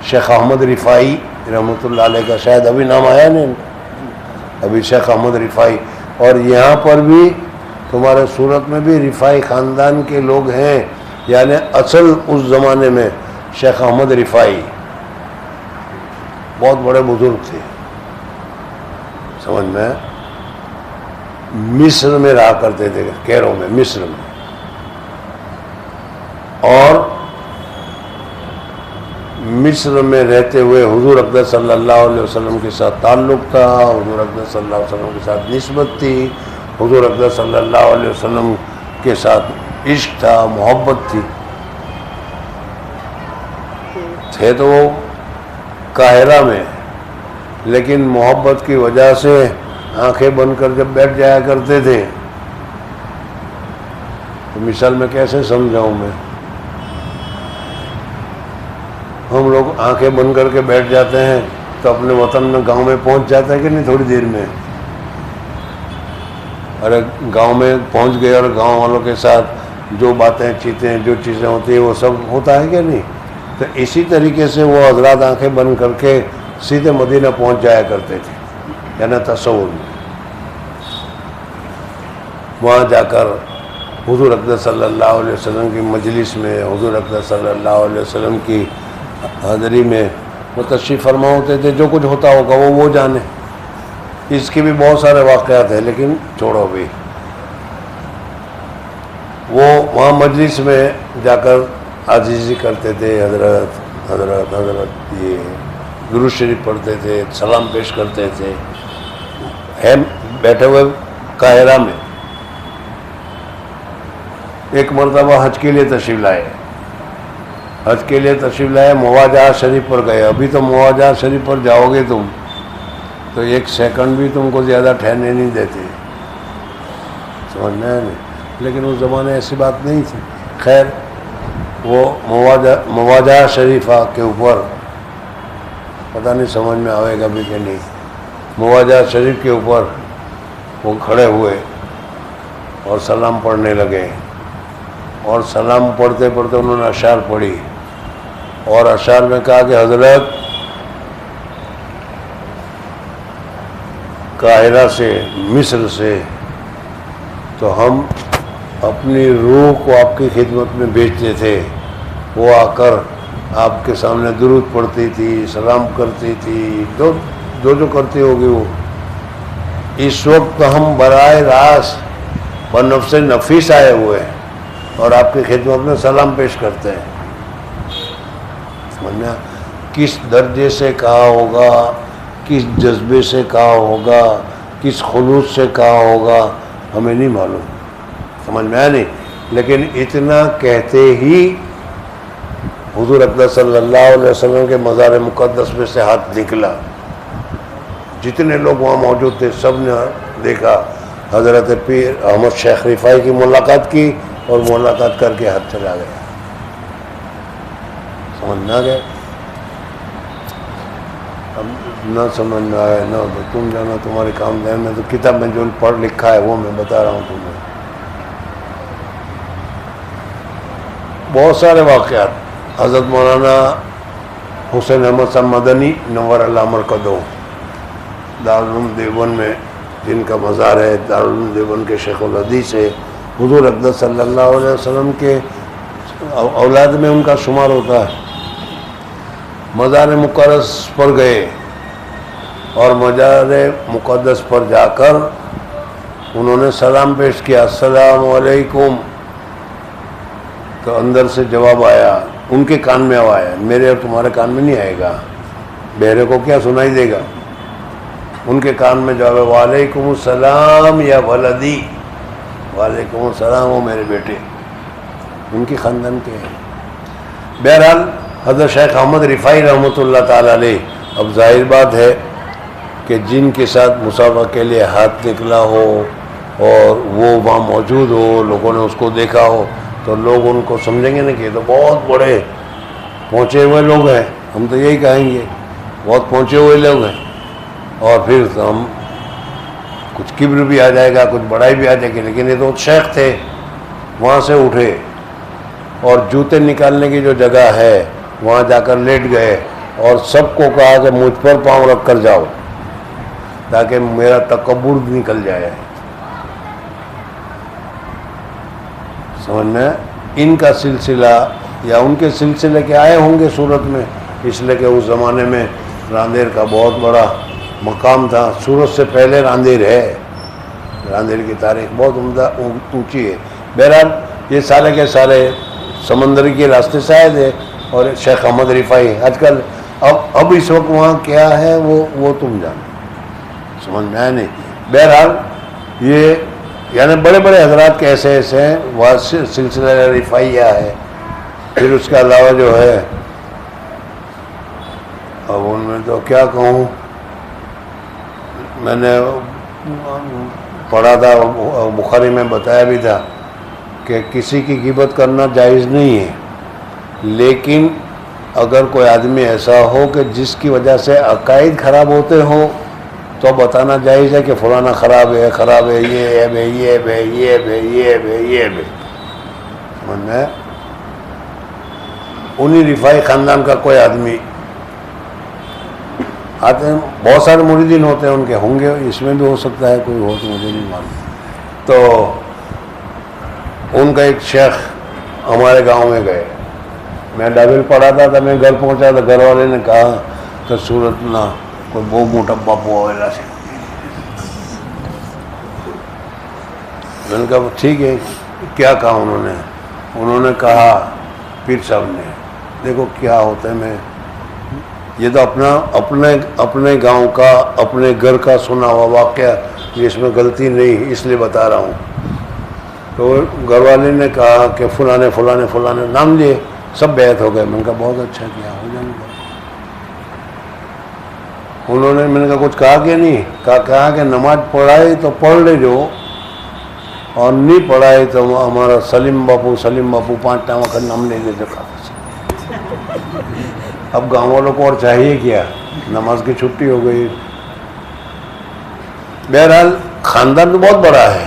شیخ احمد رفاعی رحمۃ اللہ علیہ کا شاید ابھی نام آیا نہیں، ابھی شیخ احمد رفاعی. اور یہاں پر بھی تمہارے صورت میں بھی رفاعی خاندان کے لوگ ہیں، یعنی اصل اس زمانے میں شیخ احمد رفاعی بہت بڑے بزرگ تھے، سمجھ میں. مصر میں رہا کرتے تھے، کیرو میں، مصر میں. مصر میں رہتے ہوئے حضور اقدس صلی اللہ علیہ وسلم کے ساتھ تعلق تھا، حضور اقدس صلی اللہ علیہ وسلم کے ساتھ نسبت تھی، حضور اقدس صلی اللہ علیہ وسلم کے ساتھ عشق تھا، محبت تھی. تھے تو وہ قاہرہ میں، لیکن محبت کی وجہ سے آنکھیں بند کر جب بیٹھ جایا کرتے تھے. تو مثال میں کیسے سمجھاؤں میں؟ ہم لوگ آنکھیں بند کر کے بیٹھ جاتے ہیں تو اپنے وطن میں گاؤں میں پہنچ جاتا ہے کہ نہیں تھوڑی دیر میں. ارے گاؤں میں پہنچ گئے اور گاؤں والوں کے ساتھ جو باتیں چیتیں جو چیزیں ہوتی ہیں وہ سب ہوتا ہے کہ نہیں. تو اسی طریقے سے وہ حضرات آنکھیں بند کر کے سیدھے مدینہ پہنچ جایا کرتے تھے، یعنی تصور میں. وہاں جا کر حضور اقدس صلی اللہ علیہ وسلم کی مجلس میں، حضور اقدس صلی اللہ علیہ وسلم کی حاضری میں وہ تشریف فرما ہوتے تھے. جو کچھ ہوتا ہوگا وہ جانے. اس کے بھی بہت سارے واقعات ہیں، لیکن چھوڑو بھی. وہ وہاں مجلس میں جا کر عاجزی کرتے تھے، حضرت حضرت حضرت، یہ درود شریف پڑھتے تھے، سلام پیش کرتے تھے. ہم بیٹھے ہوئے قاہرہ میں ایک مرتبہ حج کے لیے تشریف لائے، حج کے لیے تشریف لائے، مواجہ شریف پر گئے. ابھی تو مواجہ شریف پر جاؤ گے تم تو ایک سیکنڈ بھی تم کو زیادہ ٹھہرنے نہیں دیتے، سمجھنا ہے نہیں. لیکن اس زمانے ایسی بات نہیں تھی. خیر وہ مواجہ شریفہ کے اوپر پتہ نہیں سمجھ میں آئے گا بھی کہ نہیں. مواجہ شریف کے اوپر وہ کھڑے ہوئے اور سلام پڑھنے لگے، اور سلام پڑھتے پڑھتے انہوں نے اشعار پڑھی، اور اشعار میں کہا کہ حضرت قاہرہ سے، مصر سے تو ہم اپنی روح کو آپ کی خدمت میں بھیجتے تھے. وہ آ کر آپ کے سامنے درود پڑھتی تھی، سلام کرتی تھی، جو کرتی ہوگی وہ. اس وقت ہم براہ راست بنفس نفیس آئے ہوئے ہیں اور آپ کی خدمت میں سلام پیش کرتے ہیں. سمجھنا کس درجے سے کہا ہوگا، کس جذبے سے کہا ہوگا، کس خلوص سے کہا ہوگا، ہمیں نہیں معلوم، سمجھ میں آیا نہیں. لیکن اتنا کہتے ہی حضور اقدس صلی اللہ علیہ وسلم کے مزار مقدس میں سے ہاتھ نکلا. جتنے لوگ وہاں موجود تھے سب نے دیکھا. حضرت پیر احمد شیخ رفاعی کی ملاقات کی اور ملاقات کر کے ہاتھ چلا گیا. سمجھ نہ گئے؟ اب نہ سمجھ میں آئے نہ تو تم جانا، تمہارے کام دین میں تو کتاب میں جو پڑھ لکھا ہے وہ میں بتا رہا ہوں تمہیں. بہت سارے واقعات. حضرت مولانا حسین احمد صاحب مدنی نور اللہ مرکزوں دارالعلوم دیوبند میں جن کا مزار ہے، دارالعلوم دیوبند کے شیخ الحدیث ہے، حضور اقدس صلی اللہ علیہ وسلم کے اولاد میں ان کا شمار ہوتا ہے. مزار مقدس پر گئے اور مزار مقدس پر جا کر انہوں نے سلام پیش کیا، السلام علیکم. تو اندر سے جواب آیا، ان کے کان میں آیا، میرے اور تمہارے کان میں نہیں آئے گا، بہرے کو کیا سنائی دے گا. ان کے کان میں جواب ہے، وعلیکم السلام یا ولدی، وعلیکم السلام ہو میرے بیٹے. ان کی خاندان کے ہیں. بہرحال حضرت شیخ احمد رفاعی رحمۃ اللہ تعالی علیہ، اب ظاہر بات ہے کہ جن کے ساتھ مسافہ کے لیے ہاتھ نکلا ہو اور وہ وہاں موجود ہو، لوگوں نے اس کو دیکھا ہو، تو لوگ ان کو سمجھیں گے نا کہ یہ تو بہت بڑے پہنچے ہوئے لوگ ہیں. ہم تو یہی کہیں گے بہت پہنچے ہوئے لوگ ہیں. اور پھر ہم کچھ کبر بھی آ جائے گا، کچھ بڑائی بھی آ جائے گی. لیکن یہ تو شیخ تھے، وہاں سے اٹھے اور جوتے نکالنے کی جو جگہ ہے وہاں جا کر لیٹ گئے اور سب کو کہا کہ مجھ پر پاؤں رکھ کر جاؤ تاکہ میرا تکبر نکل جائے. سمجھنا ان کا سلسلہ یا ان کے سلسلے کے آئے ہوں گے صورت میں، اس لیے کہ اس زمانے میں راندیر کا بہت بڑا مقام تھا. سورت سے پہلے راندیر ہے، راندیر کی تاریخ بہت عمدہ اونچی ہے. بہرحال یہ سارے کے سارے سمندری کے راستے سے آئے تھے اور شیخ احمد رفاعی آج کل اب اس وقت وہاں کیا ہے وہ تم جانو، سمجھ میں آیا نہیں. بہرحال یہ یعنی بڑے بڑے حضرات کے ایسے ہیں، وہ سلسلہ رفاعیہ ہے. پھر اس کے علاوہ جو ہے اب ان میں تو کیا کہوں، میں نے پڑھا تھا بخاری میں بتایا بھی تھا کہ کسی کی غیبت کرنا جائز نہیں ہے، لیکن اگر کوئی آدمی ایسا ہو کہ جس کی وجہ سے عقائد خراب ہوتے ہوں تو بتانا جائز ہے کہ فلانا خراب ہے، یہ ہے، یہ ہے. سمجھ میں انہی رفاعی خاندان کا کوئی آدمی آتے ہیں، بہت سارے مریدین ہوتے ہیں ان کے، ہوں گے اس میں بھی ہو سکتا ہے کوئی ہو تو مجھے نہیں معلوم. تو ان کا ایک شیخ ہمارے گاؤں میں گئے، میں ڈابل پڑھا تھا میں گھر پہنچا تو گھر والے نے کہا کہ صورت نہ کوئی بہو موٹا باپو والا سے. میں نے کہا ٹھیک ہے. کیا کہا انہوں نے کہا پیر صاحب نے دیکھو کیا ہوتا ہے، میں یہ تو اپنے گاؤں کا اپنے گھر کا سنا ہوا واقعہ، اس میں غلطی نہیں اس لیے بتا رہا ہوں. تو گھر والے نے کہا کہ فلانے نام لیے، سب بیعت ہو گئے. میں نے کہا بہت اچھا کیا، ہو جانے کا. میں نے کہا کچھ کہا کہ نہیں کہا کہ نماز پڑھائی تو پڑھ لے جو، اور نہیں پڑھائی تو ہمارا سلیم باپو 5 ٹائم کا نام لے لیتے. اب گاؤں والوں کو اور چاہیے کیا، نماز کی چھٹی ہو گئی. بہرحال خاندان تو بہت بڑا ہے،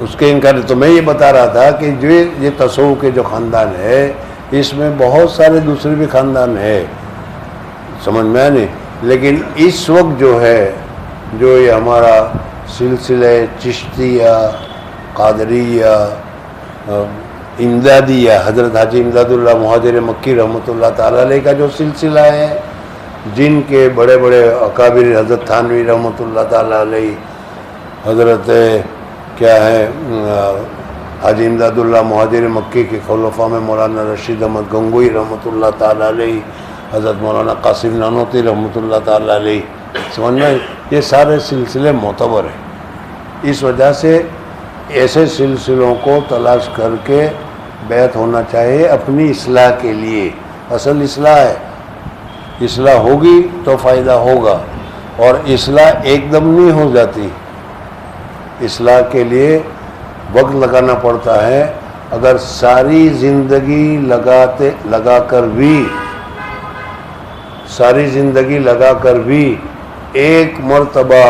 اس کے انکار تو میں یہ بتا رہا تھا کہ جو یہ تصوف کے جو خاندان ہے اس میں بہت سارے دوسرے بھی خاندان ہے، سمجھ میں نہیں. لیکن اس وقت جو ہے جو یہ ہمارا سلسلہ چشتیہ، قادریہ، امدادیہ، حضرت حاجی امداد اللہ مہاجر مکی رحمۃ اللہ تعالیٰ علیہ کا جو سلسلہ ہے، جن کے بڑے بڑے اکابر حضرت تھانوی رحمۃ اللہ تعالیٰ علیہ، حضرت کیا ہے حاجی امداد اللہ مہاجر مکی کے خلفاء میں مولانا رشید احمد گنگوئی رحمۃ اللہ تعالیٰ علیہ، حضرت مولانا قاسم نانوتی رحمۃ اللہ تعالیٰ علیہ، سمجھ میں یہ سارے سلسلے معتبر ہیں. اس وجہ سے ایسے سلسلوں کو تلاش کر کے بیعت ہونا چاہیے اپنی اصلاح کے لیے. اصل اصلاح ہے، اصلاح ہوگی تو فائدہ ہوگا، اور اصلاح ایک دم نہیں ہو جاتی، اصلاح کے لیے وقت لگانا پڑتا ہے. اگر ساری زندگی لگا کر بھی ایک مرتبہ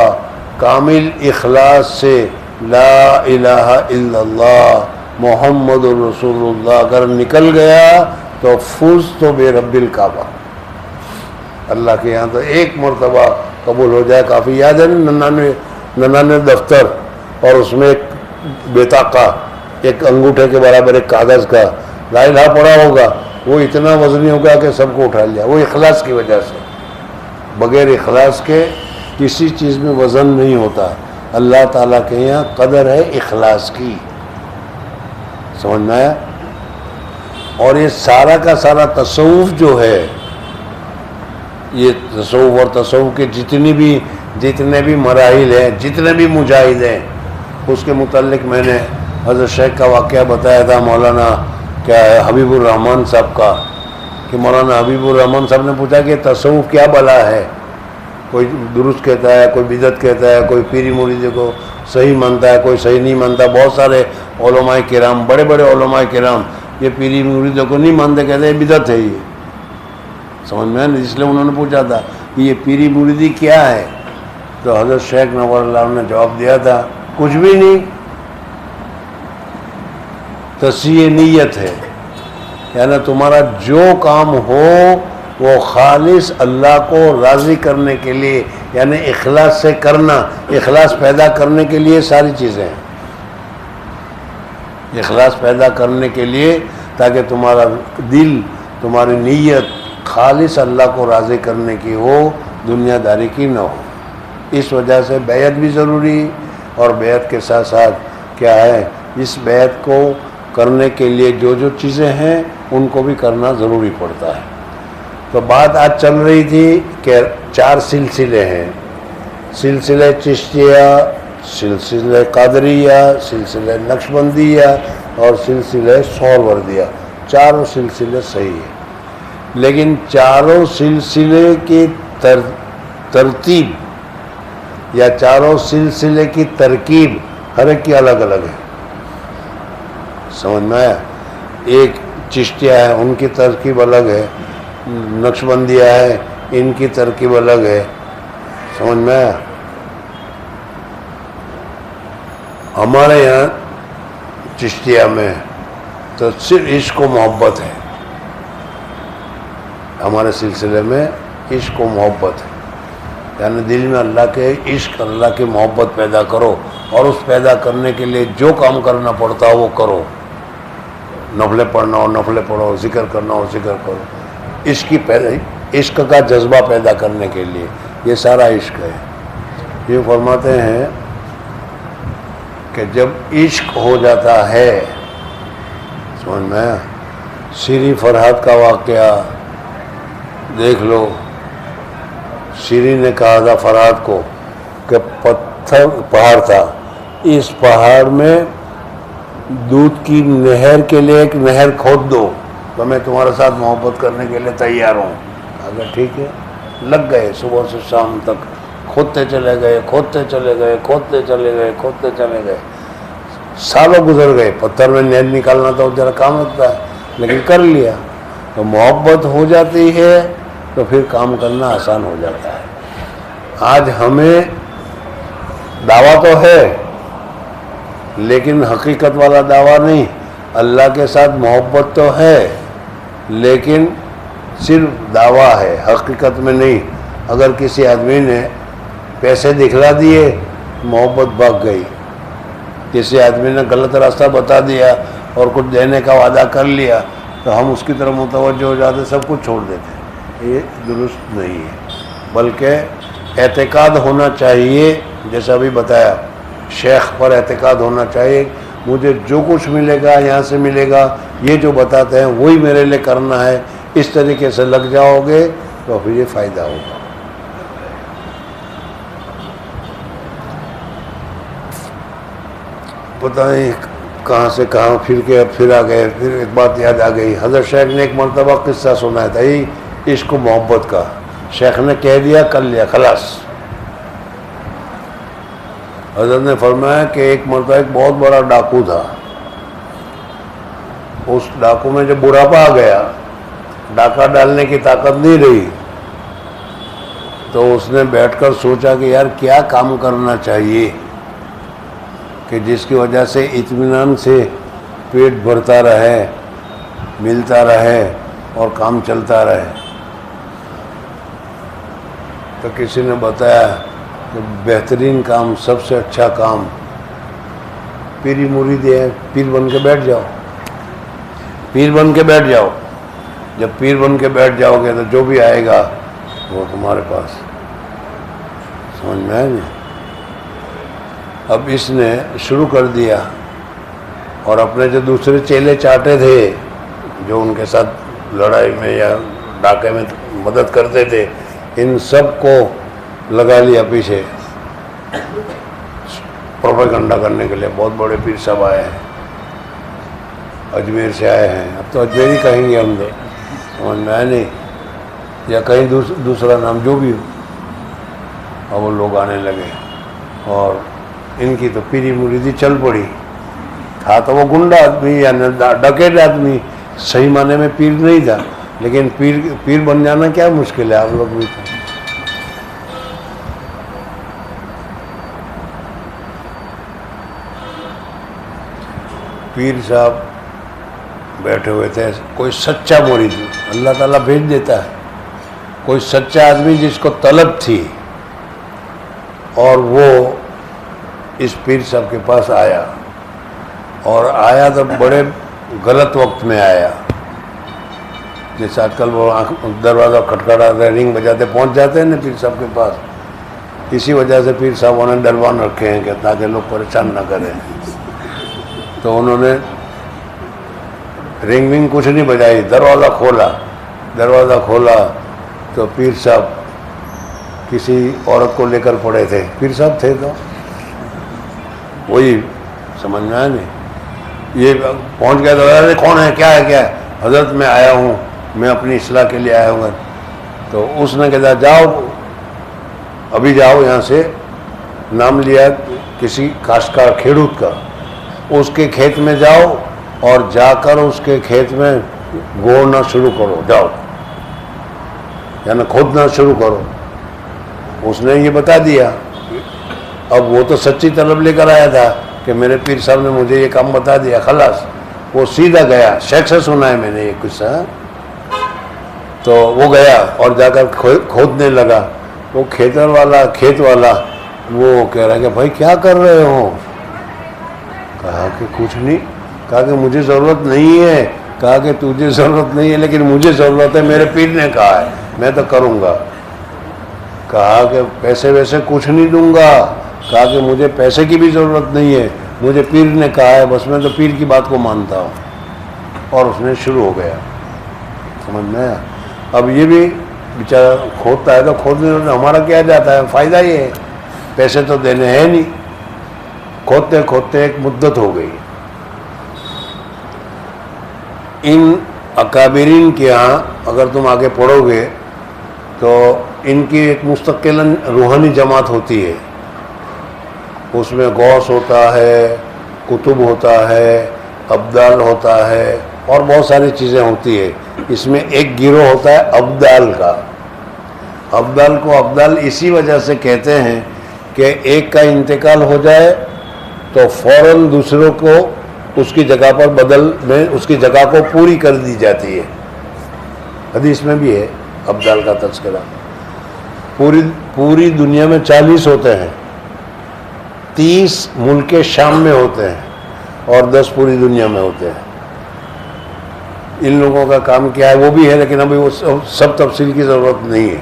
کامل اخلاص سے لا الہ الا اللہ محمد الرسول اللہ اگر نکل گیا تو فزت بے رب الکعبہ، اللہ کے یہاں تو ایک مرتبہ قبول ہو جائے کافی. یاد ہے 99 دفتر اور اس میں ایک بیطاقہ، ایک انگوٹھے کے برابر ایک کاغذ کا لا الہ پڑا ہوگا، وہ اتنا وزنی ہوگا کہ سب کو اٹھا لیا. وہ اخلاص کی وجہ سے، بغیر اخلاص کے کسی چیز میں وزن نہیں ہوتا. اللہ تعالیٰ کے یہاں قدر ہے اخلاص کی، سمجھ میں آیا. اور یہ سارا کا سارا تصوف جو ہے، یہ تصوف اور تصوف کے جتنے بھی مراحل ہیں، جتنے بھی مجاہد ہیں، اس کے متعلق میں نے حضرت شیخ کا واقعہ بتایا تھا مولانا کیا ہے حبیب الرحمن صاحب کا، کہ مولانا حبیب الرحمن صاحب نے پوچھا کہ تصوف کیا بلا ہے. کوئی درست کہتا ہے، کوئی بدعت کہتا ہے، کوئی پیری مریدی کو صحیح مانتا ہے، کوئی صحیح نہیں مانتا. بہت سارے علماء کرام، بڑے بڑے علماء کرام یہ پیری مریدوں کو نہیں مانتے، کہتے ہیں بدعت ہے. یہ سمجھ میں نہیں، اس لیے انہوں نے پوچھا تھا کہ یہ پیری مریدی کیا ہے، تو حضرت شیخ نور اللہ نے جواب دیا تھا کچھ بھی نہیں، تصحیح نیت ہے. یعنی تمہارا جو کام ہو وہ خالص اللہ کو راضی کرنے کے لیے، یعنی اخلاص سے کرنا، اخلاص پیدا کرنے کے لیے ساری چیزیں ہیں. اخلاص پیدا کرنے کے لیے تاکہ تمہارا دل، تمہاری نیت خالص اللہ کو راضی کرنے کی ہو، دنیا داری کی نہ ہو. اس وجہ سے بیعت بھی ضروری، اور بیعت کے ساتھ ساتھ کیا ہے، اس بیعت کو کرنے کے لیے جو جو چیزیں ہیں ان کو بھی کرنا ضروری پڑتا ہے. تو بات آج چل رہی تھی کہ 4 سلسلے ہیں، سلسلہ چشتیہ، سلسلہ قادریہ، سلسلہ نقشبندیہ اور سلسلہ سہروردیہ. چاروں سلسلے صحیح ہیں، لیکن چاروں سلسلے کی ترتیب یا چاروں سلسلے کی ترکیب ہر ایک کی الگ الگ ہے. سمجھ میں آیا؟ ایک چشتیہ ہے، ان کی ترکیب الگ ہے، نقشبندیہ ہے، ان کی ترکیب الگ ہے. سمجھ میں آیا؟ ہمارے یہاں چشتیہ میں تو صرف عشق و محبت ہے. ہمارے سلسلے میں عشق و محبت ہے، یعنی دل میں اللہ کے عشق، اللہ کی محبت پیدا کرو، اور اس پیدا کرنے کے لیے جو کام کرنا پڑتا ہو وہ کرو. نفلیں پڑھنا ہو نفلیں پڑھو، ذکر کرنا ہو ذکر کرو. عشق کا جذبہ پیدا کرنے کے لیے یہ سارا عشق ہے. یہ فرماتے ہیں کہ جب عشق ہو جاتا ہے، سمجھ میں، شیریں فرحت کا واقعہ دیکھ لو. شیریں نے کہا تھا فرحت کو کہ پتھر پہاڑ تھا، اس پہاڑ میں دودھ کی نہر کے لیے ایک نہر کھود دو تو میں تمہارے ساتھ محبت کرنے کے لیے تیار ہوں. اگر ٹھیک ہے. لگ گئے صبح سے شام تک، کھودتے چلے گئے، کھودتے چلے گئے، کھودتے چلے گئے، کھودتے چلے گئے. سالوں گزر گئے. پتھر میں نہر نکالنا تو ذرا کام لگتا ہے، لیکن کر لیا. تو محبت ہو جاتی ہے تو پھر کام کرنا آسان ہو جاتا ہے. آج ہمیں دعویٰ تو ہے لیکن حقیقت والا دعویٰ نہیں. اللہ کے ساتھ محبت تو ہے لیکن صرف دعویٰ ہے، حقیقت میں نہیں. اگر کسی آدمی نے پیسے دکھلا دیے، محبت بھاگ گئی. کسی آدمی نے غلط راستہ بتا دیا اور کچھ دینے کا وعدہ کر لیا تو ہم اس کی طرف متوجہ ہو جاتے، سب کچھ چھوڑ دیتے. یہ درست نہیں ہے. بلکہ اعتقاد ہونا چاہیے، جیسا ابھی بتایا، شیخ پر اعتقاد ہونا چاہیے. مجھے جو کچھ ملے گا یہاں سے ملے گا، یہ جو بتاتے ہیں وہی میرے لیے کرنا ہے. اس طریقے سے لگ جاؤ گے تو پھر یہ فائدہ ہوگا. پتہ نہیں کہاں سے کہاں پھر آ گئے. پھر ایک بات یاد آ گئی. حضرت شیخ نے ایک مرتبہ قصہ سنایا تھا عشق و محبت کا. شیخ نے کہہ دیا کر لیا خلاص. حضرت نے فرمایا کہ ایک مرتبہ ایک بہت بڑا ڈاکو تھا. اس ڈاکو میں جب بڑھاپا آ گیا، ڈاکہ ڈالنے کی طاقت نہیں رہی، تو اس نے بیٹھ کر سوچا کہ یار کیا کام کرنا چاہیے کہ جس کی وجہ سے اطمینان سے پیٹ بھرتا رہے، ملتا رہے اور کام چلتا رہے. تو کسی نے بتایا کہ بہترین کام، سب سے اچھا کام پیری مرید ہے. پیر بن کے بیٹھ جاؤ، پیر بن کے بیٹھ جاؤ. جب پیر بن کے بیٹھ جاؤ گے تو جو بھی آئے گا وہ تمہارے پاس. سمجھ میں آئے نہیں؟ اب اس نے شروع کر دیا اور اپنے جو دوسرے چیلے چاٹے تھے جو ان کے ساتھ لڑائی میں یا ڈاکے میں مدد کرتے تھے، ان سب کو لگا لیا پیچھے پروپیگنڈا کرنے کے لیے. بہت بڑے پیر صاحب آئے ہیں، اجمیر سے آئے ہیں. اب تو اجمیر ہی کہیں گے ہم تو، سمجھ میں آئے نہیں، یا کہیں دوسرا نام جو بھی ہو. اور وہ لوگ آنے لگے اور ان کی تو پیری مریدی چل پڑی. تھا تو وہ گنڈا آدمی یا ڈکیٹ آدمی، صحیح معنی میں پیر نہیں تھا، لیکن پیر بن جانا کیا مشکل ہے. آپ لوگ بھی تھے. پیر صاحب بیٹھے ہوئے تھے. کوئی سچا مرید اللہ تعالیٰ بھیج دیتا ہے، کوئی سچا آدمی جس کو طلب تھی، اور وہ اس پیر صاحب کے پاس آیا. اور آیا تو بڑے غلط وقت میں آیا. جیسے آج کل وہ دروازہ کھٹکھٹاتے رنگ بجاتے پہنچ جاتے ہیں نا پیر صاحب کے پاس. اسی وجہ سے پیر صاحبوں نے ڈروان رکھے ہیں کہ تاکہ لوگ پریشان نہ کریں. تو انہوں نے رنگ ونگ کچھ نہیں بجائی، دروازہ کھولا تو پیر صاحب کسی عورت کو لے کر پڑے تھے، پیر صاحب تھے تو وہی سمجھ میں آیا نہیں. یہ پہنچ گیا تو کون ہے، کیا ہے، حضرت میں آیا ہوں، میں اپنی اصلاح کے لیے آیا ہوں. تو اس نے کہا جاؤ ابھی جاؤ یہاں سے، نام لیا کسی کاشتکار کھیڑوت کا، اس کے کھیت میں جاؤ اور جا کر اس کے کھیت میں گوڑنا شروع کرو، جاؤ یعنی کھودنا شروع کرو. اس نے یہ بتا دیا. اب وہ تو سچی طلب لے کر آیا تھا کہ میرے پیر صاحب نے مجھے یہ کام بتا دیا، خلاص. وہ سیدھا گیا، شیخ سے سنا ہے میں نے یہ قصہ. تو وہ گیا اور جا کر کھودنے لگا. وہ کھیت والا وہ کہہ رہا کہ بھائی کیا کر رہے ہو؟ کہا کہ کچھ نہیں. کہا کہ مجھے ضرورت نہیں ہے. کہا کہ تجھے ضرورت نہیں ہے لیکن مجھے ضرورت ہے، میرے پیر نے کہا ہے میں تو کروں گا. کہا کہ پیسے ویسے کچھ نہیں دوں گا. کہا کہ مجھے پیسے کی بھی ضرورت نہیں ہے، مجھے پیر نے کہا ہے، بس میں تو پیر کی بات کو مانتا ہوں. اور اس نے شروع ہو گیا. سمجھ میں؟ اب یہ بھی بیچارہ کھودتا ہے تو کھودنے میں ہمارا کیا جاتا ہے، فائدہ یہ ہے، پیسے تو دینے ہیں نہیں. کھودتے کھودتے ایک مدت ہو گئی. ان اکابرین کے ہاں اگر تم آگے پڑھو گے تو ان کی ایک مستقلاً روحانی جماعت ہوتی ہے. اس میں غوث ہوتا ہے، کتب ہوتا ہے، ابدال ہوتا ہے اور بہت ساری چیزیں ہوتی ہے. اس میں ایک گروہ ہوتا ہے ابدال کا. ابدال کو ابدال اسی وجہ سے کہتے ہیں کہ ایک کا انتقال ہو جائے تو فوراً دوسروں کو اس کی جگہ پر بدل میں اس کی جگہ کو پوری کر دی جاتی ہے. حدیث میں بھی ہے ابدال کا تذکرہ. پوری دنیا میں 40 ہوتے ہیں، 30 ملک شام میں ہوتے ہیں اور 10 پوری دنیا میں ہوتے ہیں. ان لوگوں کا کام کیا ہے وہ بھی ہے لیکن ابھی وہ سب تفصیل کی ضرورت نہیں ہے.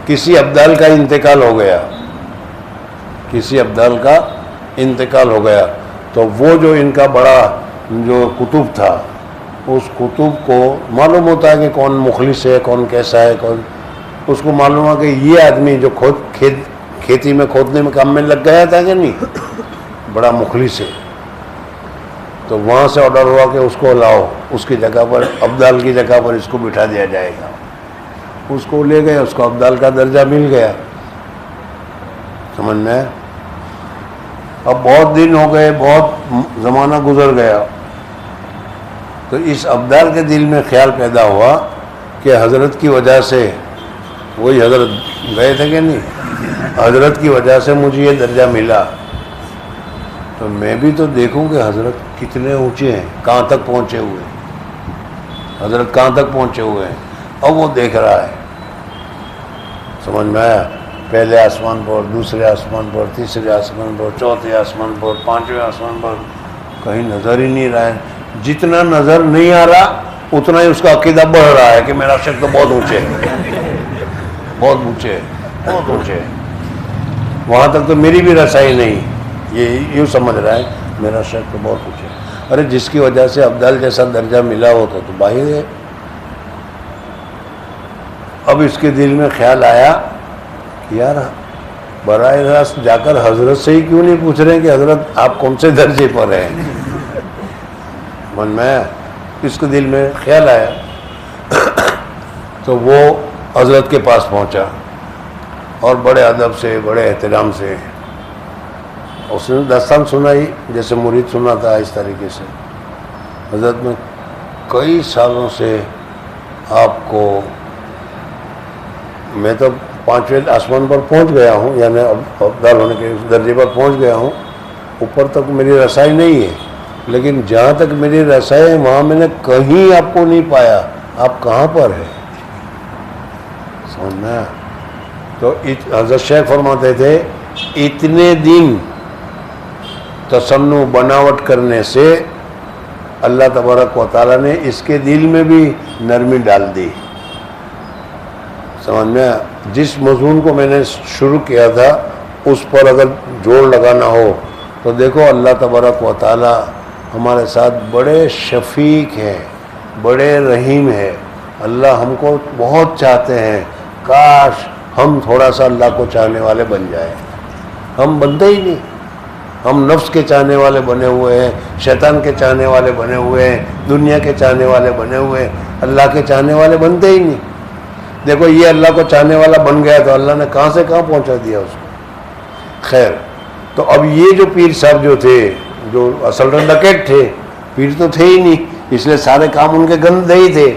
کسی ابدال کا انتقال ہو گیا تو وہ جو ان کا بڑا جو کتب تھا اس کتب کو معلوم ہوتا ہے کہ کون مخلص ہے، کون کیسا ہے، کون. اس کو معلوم ہے کہ یہ آدمی جو کھیتی میں کھودنے میں کام میں لگ گیا تھا کہ نہیں، بڑا مخلص ہے. تو وہاں سے آرڈر ہوا کہ اس کو لاؤ، اس کی جگہ پر ابدال کی جگہ پر اس کو بٹھا دیا جائے گا. اس کو لے گئے، اس کو ابدال کا درجہ مل گیا. سمجھ میں؟ اب بہت دن ہو گئے، بہت زمانہ گزر گیا تو اس ابدال کے دل میں خیال پیدا ہوا کہ حضرت کی وجہ سے، وہی حضرت گئے تھے کہ نہیں، حضرت کی وجہ سے مجھے یہ درجہ ملا تو میں بھی تو دیکھوں کہ حضرت کتنے اونچے ہیں، کہاں تک پہنچے ہوئے ہیں، حضرت کہاں تک پہنچے ہوئے ہیں. اب وہ دیکھ رہا ہے. سمجھ میں آیا؟ پہلے آسمان پر، دوسرے آسمان پر، تیسرے آسمان پر، چوتھے آسمان پر، پانچویں آسمان پر، کہیں نظر ہی نہیں رہا ہے. جتنا نظر نہیں آ رہا اتنا ہی اس کا عقیدہ بڑھ رہا ہے کہ میرا شک تو بہت اونچے ہے، بہت اونچے ہے، بہت اونچے ہے. وہاں تک تو میری بھی رسائی نہیں. یہ یوں سمجھ رہا ہے میرا شک تو بہت اونچے ہے. ارے جس کی وجہ سے ابدال جیسا درجہ ملا ہوتا تو باہر ہے. اب اس کے دل میں خیال آیا کہ یار براہ راست جا کر حضرت سے ہی کیوں نہیں پوچھ رہے ہیں کہ حضرت آپ کون سے درجے پر ہیں. من میں اس کے دل میں خیال آیا تو وہ حضرت کے پاس پہنچا اور بڑے ادب سے، بڑے احترام سے اس نے داستان سنائی جیسے مرید سناتا ہے اس طریقے سے. حضرت میں کئی سالوں سے آپ کو، میں تو 5ویں آسمان پر پہنچ گیا ہوں، یعنی ابدال ہونے کے درجے پر پہنچ گیا ہوں، اوپر تک میری رسائی نہیں ہے، لیکن جہاں تک میری رسائی ہے وہاں میں نے کہیں آپ کو نہیں پایا. آپ کہاں پر ہیں؟ سمجھنا. تو حضرت شیخ فرماتے تھے اتنے دن تصنع بناوٹ کرنے سے اللہ تبارک و تعالیٰ نے اس کے دل میں بھی نرمی ڈال دی. سمجھ میں؟ جس مضمون کو میں نے شروع کیا تھا اس پر اگر جوڑ لگانا ہو تو دیکھو اللہ تبارک و تعالیٰ ہمارے ساتھ بڑے شفیق ہیں، بڑے رحیم ہیں. اللہ ہم کو بہت چاہتے ہیں. کاش ہم تھوڑا سا اللہ کو چاہنے والے بن جائیں. ہم بنتے ہی نہیں. ہم نفس کے چاہنے والے بنے ہوئے ہیں، شیطان کے چاہنے والے بنے ہوئے ہیں، دنیا کے چاہنے والے بنے ہوئے ہیں. اللہ کے چاہنے والے بنتے ہی نہیں. دیکھو یہ اللہ کو چاہنے والا بن گیا تو اللہ نے کہاں سے کہاں پہنچا دیا اس کو. خیر، تو اب یہ جو پیر صاحب جو تھے، جو اصل ڈکیٹ تھے، پیر تو تھے ہی نہیں، اس لیے سارے کام ان کے گندے ہی تھے.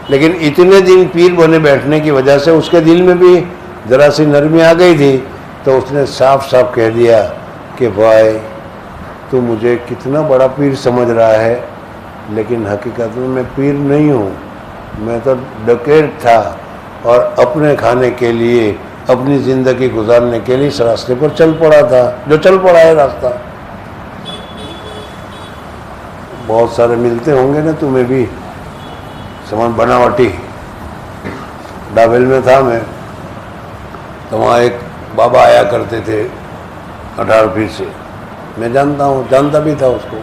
لیکن اتنے دن پیر بنے بیٹھنے کی وجہ سے اس کے دل میں بھی ذرا سی نرمی آ گئی تھی. تو اس نے صاف صاف کہہ دیا کہ بھائی تو مجھے کتنا بڑا پیر سمجھ رہا ہے، لیکن حقیقت میں پیر نہیں ہوں. میں تو ڈکیٹ تھا اور اپنے کھانے کے لیے، اپنی زندگی گزارنے کے لیے اس راستے پر چل پڑا تھا جو چل پڑا ہے راستہ. بہت سارے ملتے ہوں گے نا تمہیں بھی. سامان بناوٹی ڈابل میں تھا میں، تو وہاں ایک بابا آیا کرتے تھے 18 پیر سے. میں جانتا بھی تھا اس کو.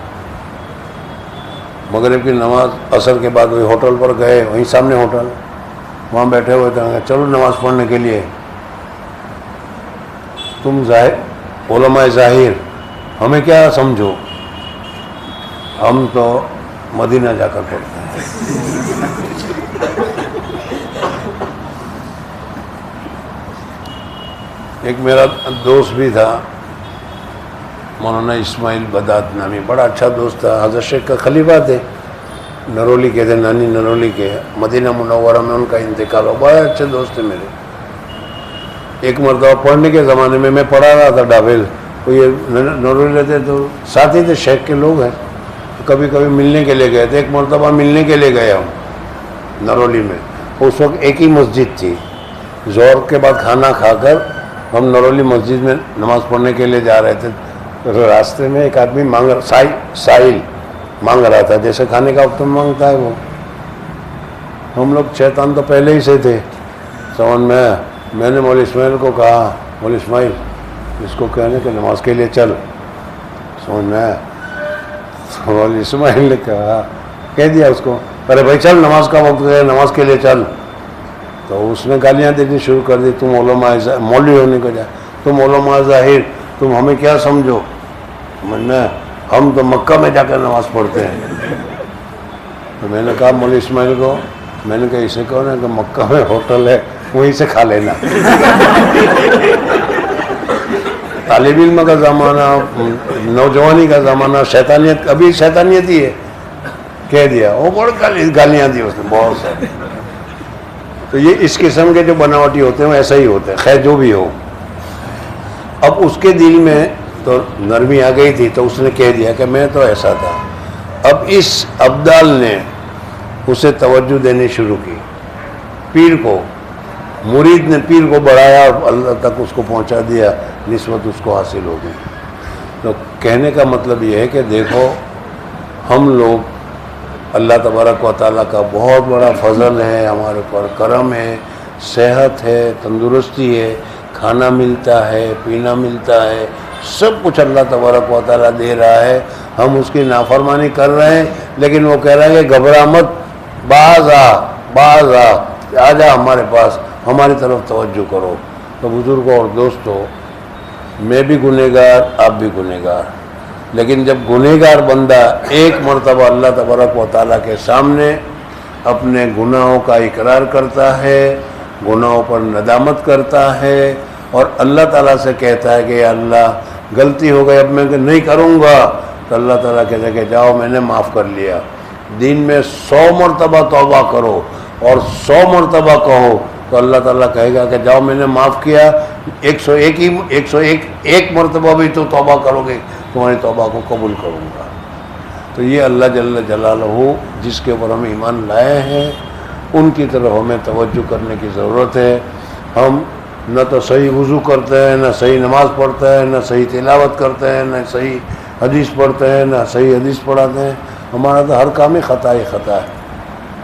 مغرب کی نماز عصر کے بعد وہی ہوٹل پر گئے، وہیں سامنے ہوٹل، وہاں بیٹھے ہوئے تھے. چلو نماز پڑھنے کے لیے. تم علماء ظاہر ہمیں کیا سمجھو، ہم تو مدینہ جا کر پڑھتے ہیں. ایک میرا دوست بھی تھا مولانا اسماعیل بدات نامی، بڑا اچھا دوست تھا. حضرت شیخ کا خلیفہ تھے، نرولی کے تھے، نانی نرولی کے. مدینہ منورہ میں ان کا انتقال ہو. بڑے اچھے دوست تھے میرے. ایک مرتبہ پڑھنے کے زمانے میں پڑھا رہا تھا ڈابل. تو یہ نرولی رہتے تو ساتھی تھے، شیخ کے لوگ ہیں. کبھی کبھی ملنے کے لیے گئے تھے. ایک مرتبہ ملنے کے لیے گئے ہم نرولی میں. اس وقت ایک ہی مسجد تھی. ظہر کے بعد کھانا کھا کر ہم نرولی مسجد میں نماز پڑھنے کے لیے جا رہے تھے. راستے میں ایک آدمی سائل مانگ رہا تھا، جیسے کھانے کا وقت مانگتا ہے وہ. ہم لوگ شیطان تو پہلے ہی سے تھے سمجھ میں نے مولوی اسماعیل کو کہا، مولوی اسماعیل اس کو کہنے کہ نماز کے لیے چل. سمجھ میں مولوی اسماعیل نے کہہ دیا اس کو، ارے بھائی چل، نماز کا وقت ہے، نماز کے لیے چل. تو اس نے گالیاں دینی شروع کر دی. تم علماء مولوی ہونے کو جائے، تم علماء ظاہر، تم ہمیں کیا سمجھو. ہم تو مکہ میں جا کر نماز پڑھتے ہیں. تو میں نے کہا مولوی اسماعیل کو، میں نے کہا اسے کہو نا کہ مکہ میں ہوٹل ہے، وہیں سے کھا لینا. طالب علم کا زمانہ، نوجوانی کا زمانہ، شیطانیت، ابھی شیطانیت ہی ہے. کہہ دیا. وہ بڑی گالیاں دی اس نے بہت ساری. تو یہ اس قسم کے جو بناوٹی ہوتے ہیں وہ ایسا ہی ہوتے ہیں. خیر جو بھی ہو، اب اس کے دل میں تو نرمی آ گئی تھی. تو اس نے کہہ دیا کہ میں تو ایسا تھا. اب اس ابدال نے اسے توجہ دینی شروع کی. پیر کو، مرید نے پیر کو بڑھایا اور اللہ تک اس کو پہنچا دیا، نسبت اس کو حاصل ہو گئی. تو کہنے کا مطلب یہ ہے کہ دیکھو ہم لوگ، اللہ تبارک و تعالیٰ کا بہت بڑا فضل ہے ہمارے اوپر، کرم ہے، صحت ہے، تندرستی ہے، کھانا ملتا ہے، پینا ملتا ہے، سب کچھ اللہ تبارک و تعالیٰ دے رہا ہے. ہم اس کی نافرمانی کر رہے ہیں. لیکن وہ کہہ رہے ہیں کہ گھبرا مت، باز آ جا ہمارے پاس، ہماری طرف توجہ کرو. تو بزرگوں اور دوستوں، میں بھی گنہگار، آپ بھی گنہگار. لیکن جب گنہگار بندہ ایک مرتبہ اللہ تبارک و تعالیٰ کے سامنے اپنے گناہوں کا اقرار کرتا ہے، گناہوں پر ندامت کرتا ہے اور اللہ تعالیٰ سے کہتا ہے کہ یا اللہ غلطی ہو گئی، اب میں نہیں کروں گا، تو اللہ تعالیٰ کہتا ہے کہ جاؤ میں نے معاف کر لیا. دن میں 100 مرتبہ توبہ کرو اور 100 مرتبہ کہو تو اللہ تعالیٰ کہے گا کہ جاؤ میں نے معاف کیا. 101 مرتبہ بھی تو توبہ کرو گے، تمہاری توبہ کو قبول کروں گا. تو یہ اللہ جل جلالہ جس کے اوپر ہم ایمان لائے ہیں، ان کی طرف ہمیں توجہ کرنے کی ضرورت ہے. ہم نہ تو صحیح وضو کرتے ہیں، نہ صحیح نماز پڑھتے ہیں، نہ صحیح تلاوت کرتے ہیں، نہ صحیح حدیث پڑھتے ہیں، نہ صحیح حدیث پڑھاتے ہیں. ہمارا تو ہر کام ہی خطا ہے.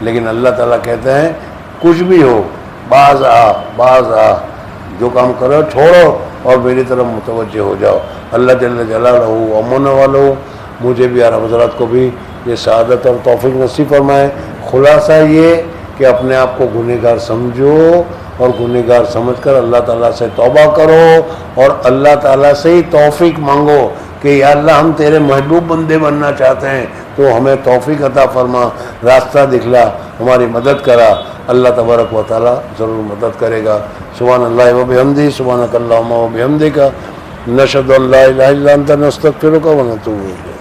لیکن اللہ تعالیٰ کہتے ہیں کچھ بھی ہو، باز آ، جو کام کرو چھوڑو اور میری طرف متوجہ ہو جاؤ. اللہ جل جلالہ امن والو مجھے بھی اور حضرات کو بھی یہ سعادت اور توفیق نصیب فرمائے۔ خلاصہ یہ کہ اپنے آپ کو گنہگار سمجھو اور گنہگار سمجھ کر اللہ تعالیٰ سے توبہ کرو اور اللہ تعالیٰ سے ہی توفیق مانگو کہ یا اللہ ہم تیرے محبوب بندے بننا چاہتے ہیں، تو ہمیں توفیق عطا فرما، راستہ دکھلا، ہماری مدد کرا۔ اللہ تبارک و تعالیٰ ضرور مدد کرے گا۔ سبحان اللہ و بحمدہ، سبحانک اللہم و بحمدک، نشہد ان لا الہ الا انت، نستغفرک و نتوب الیک۔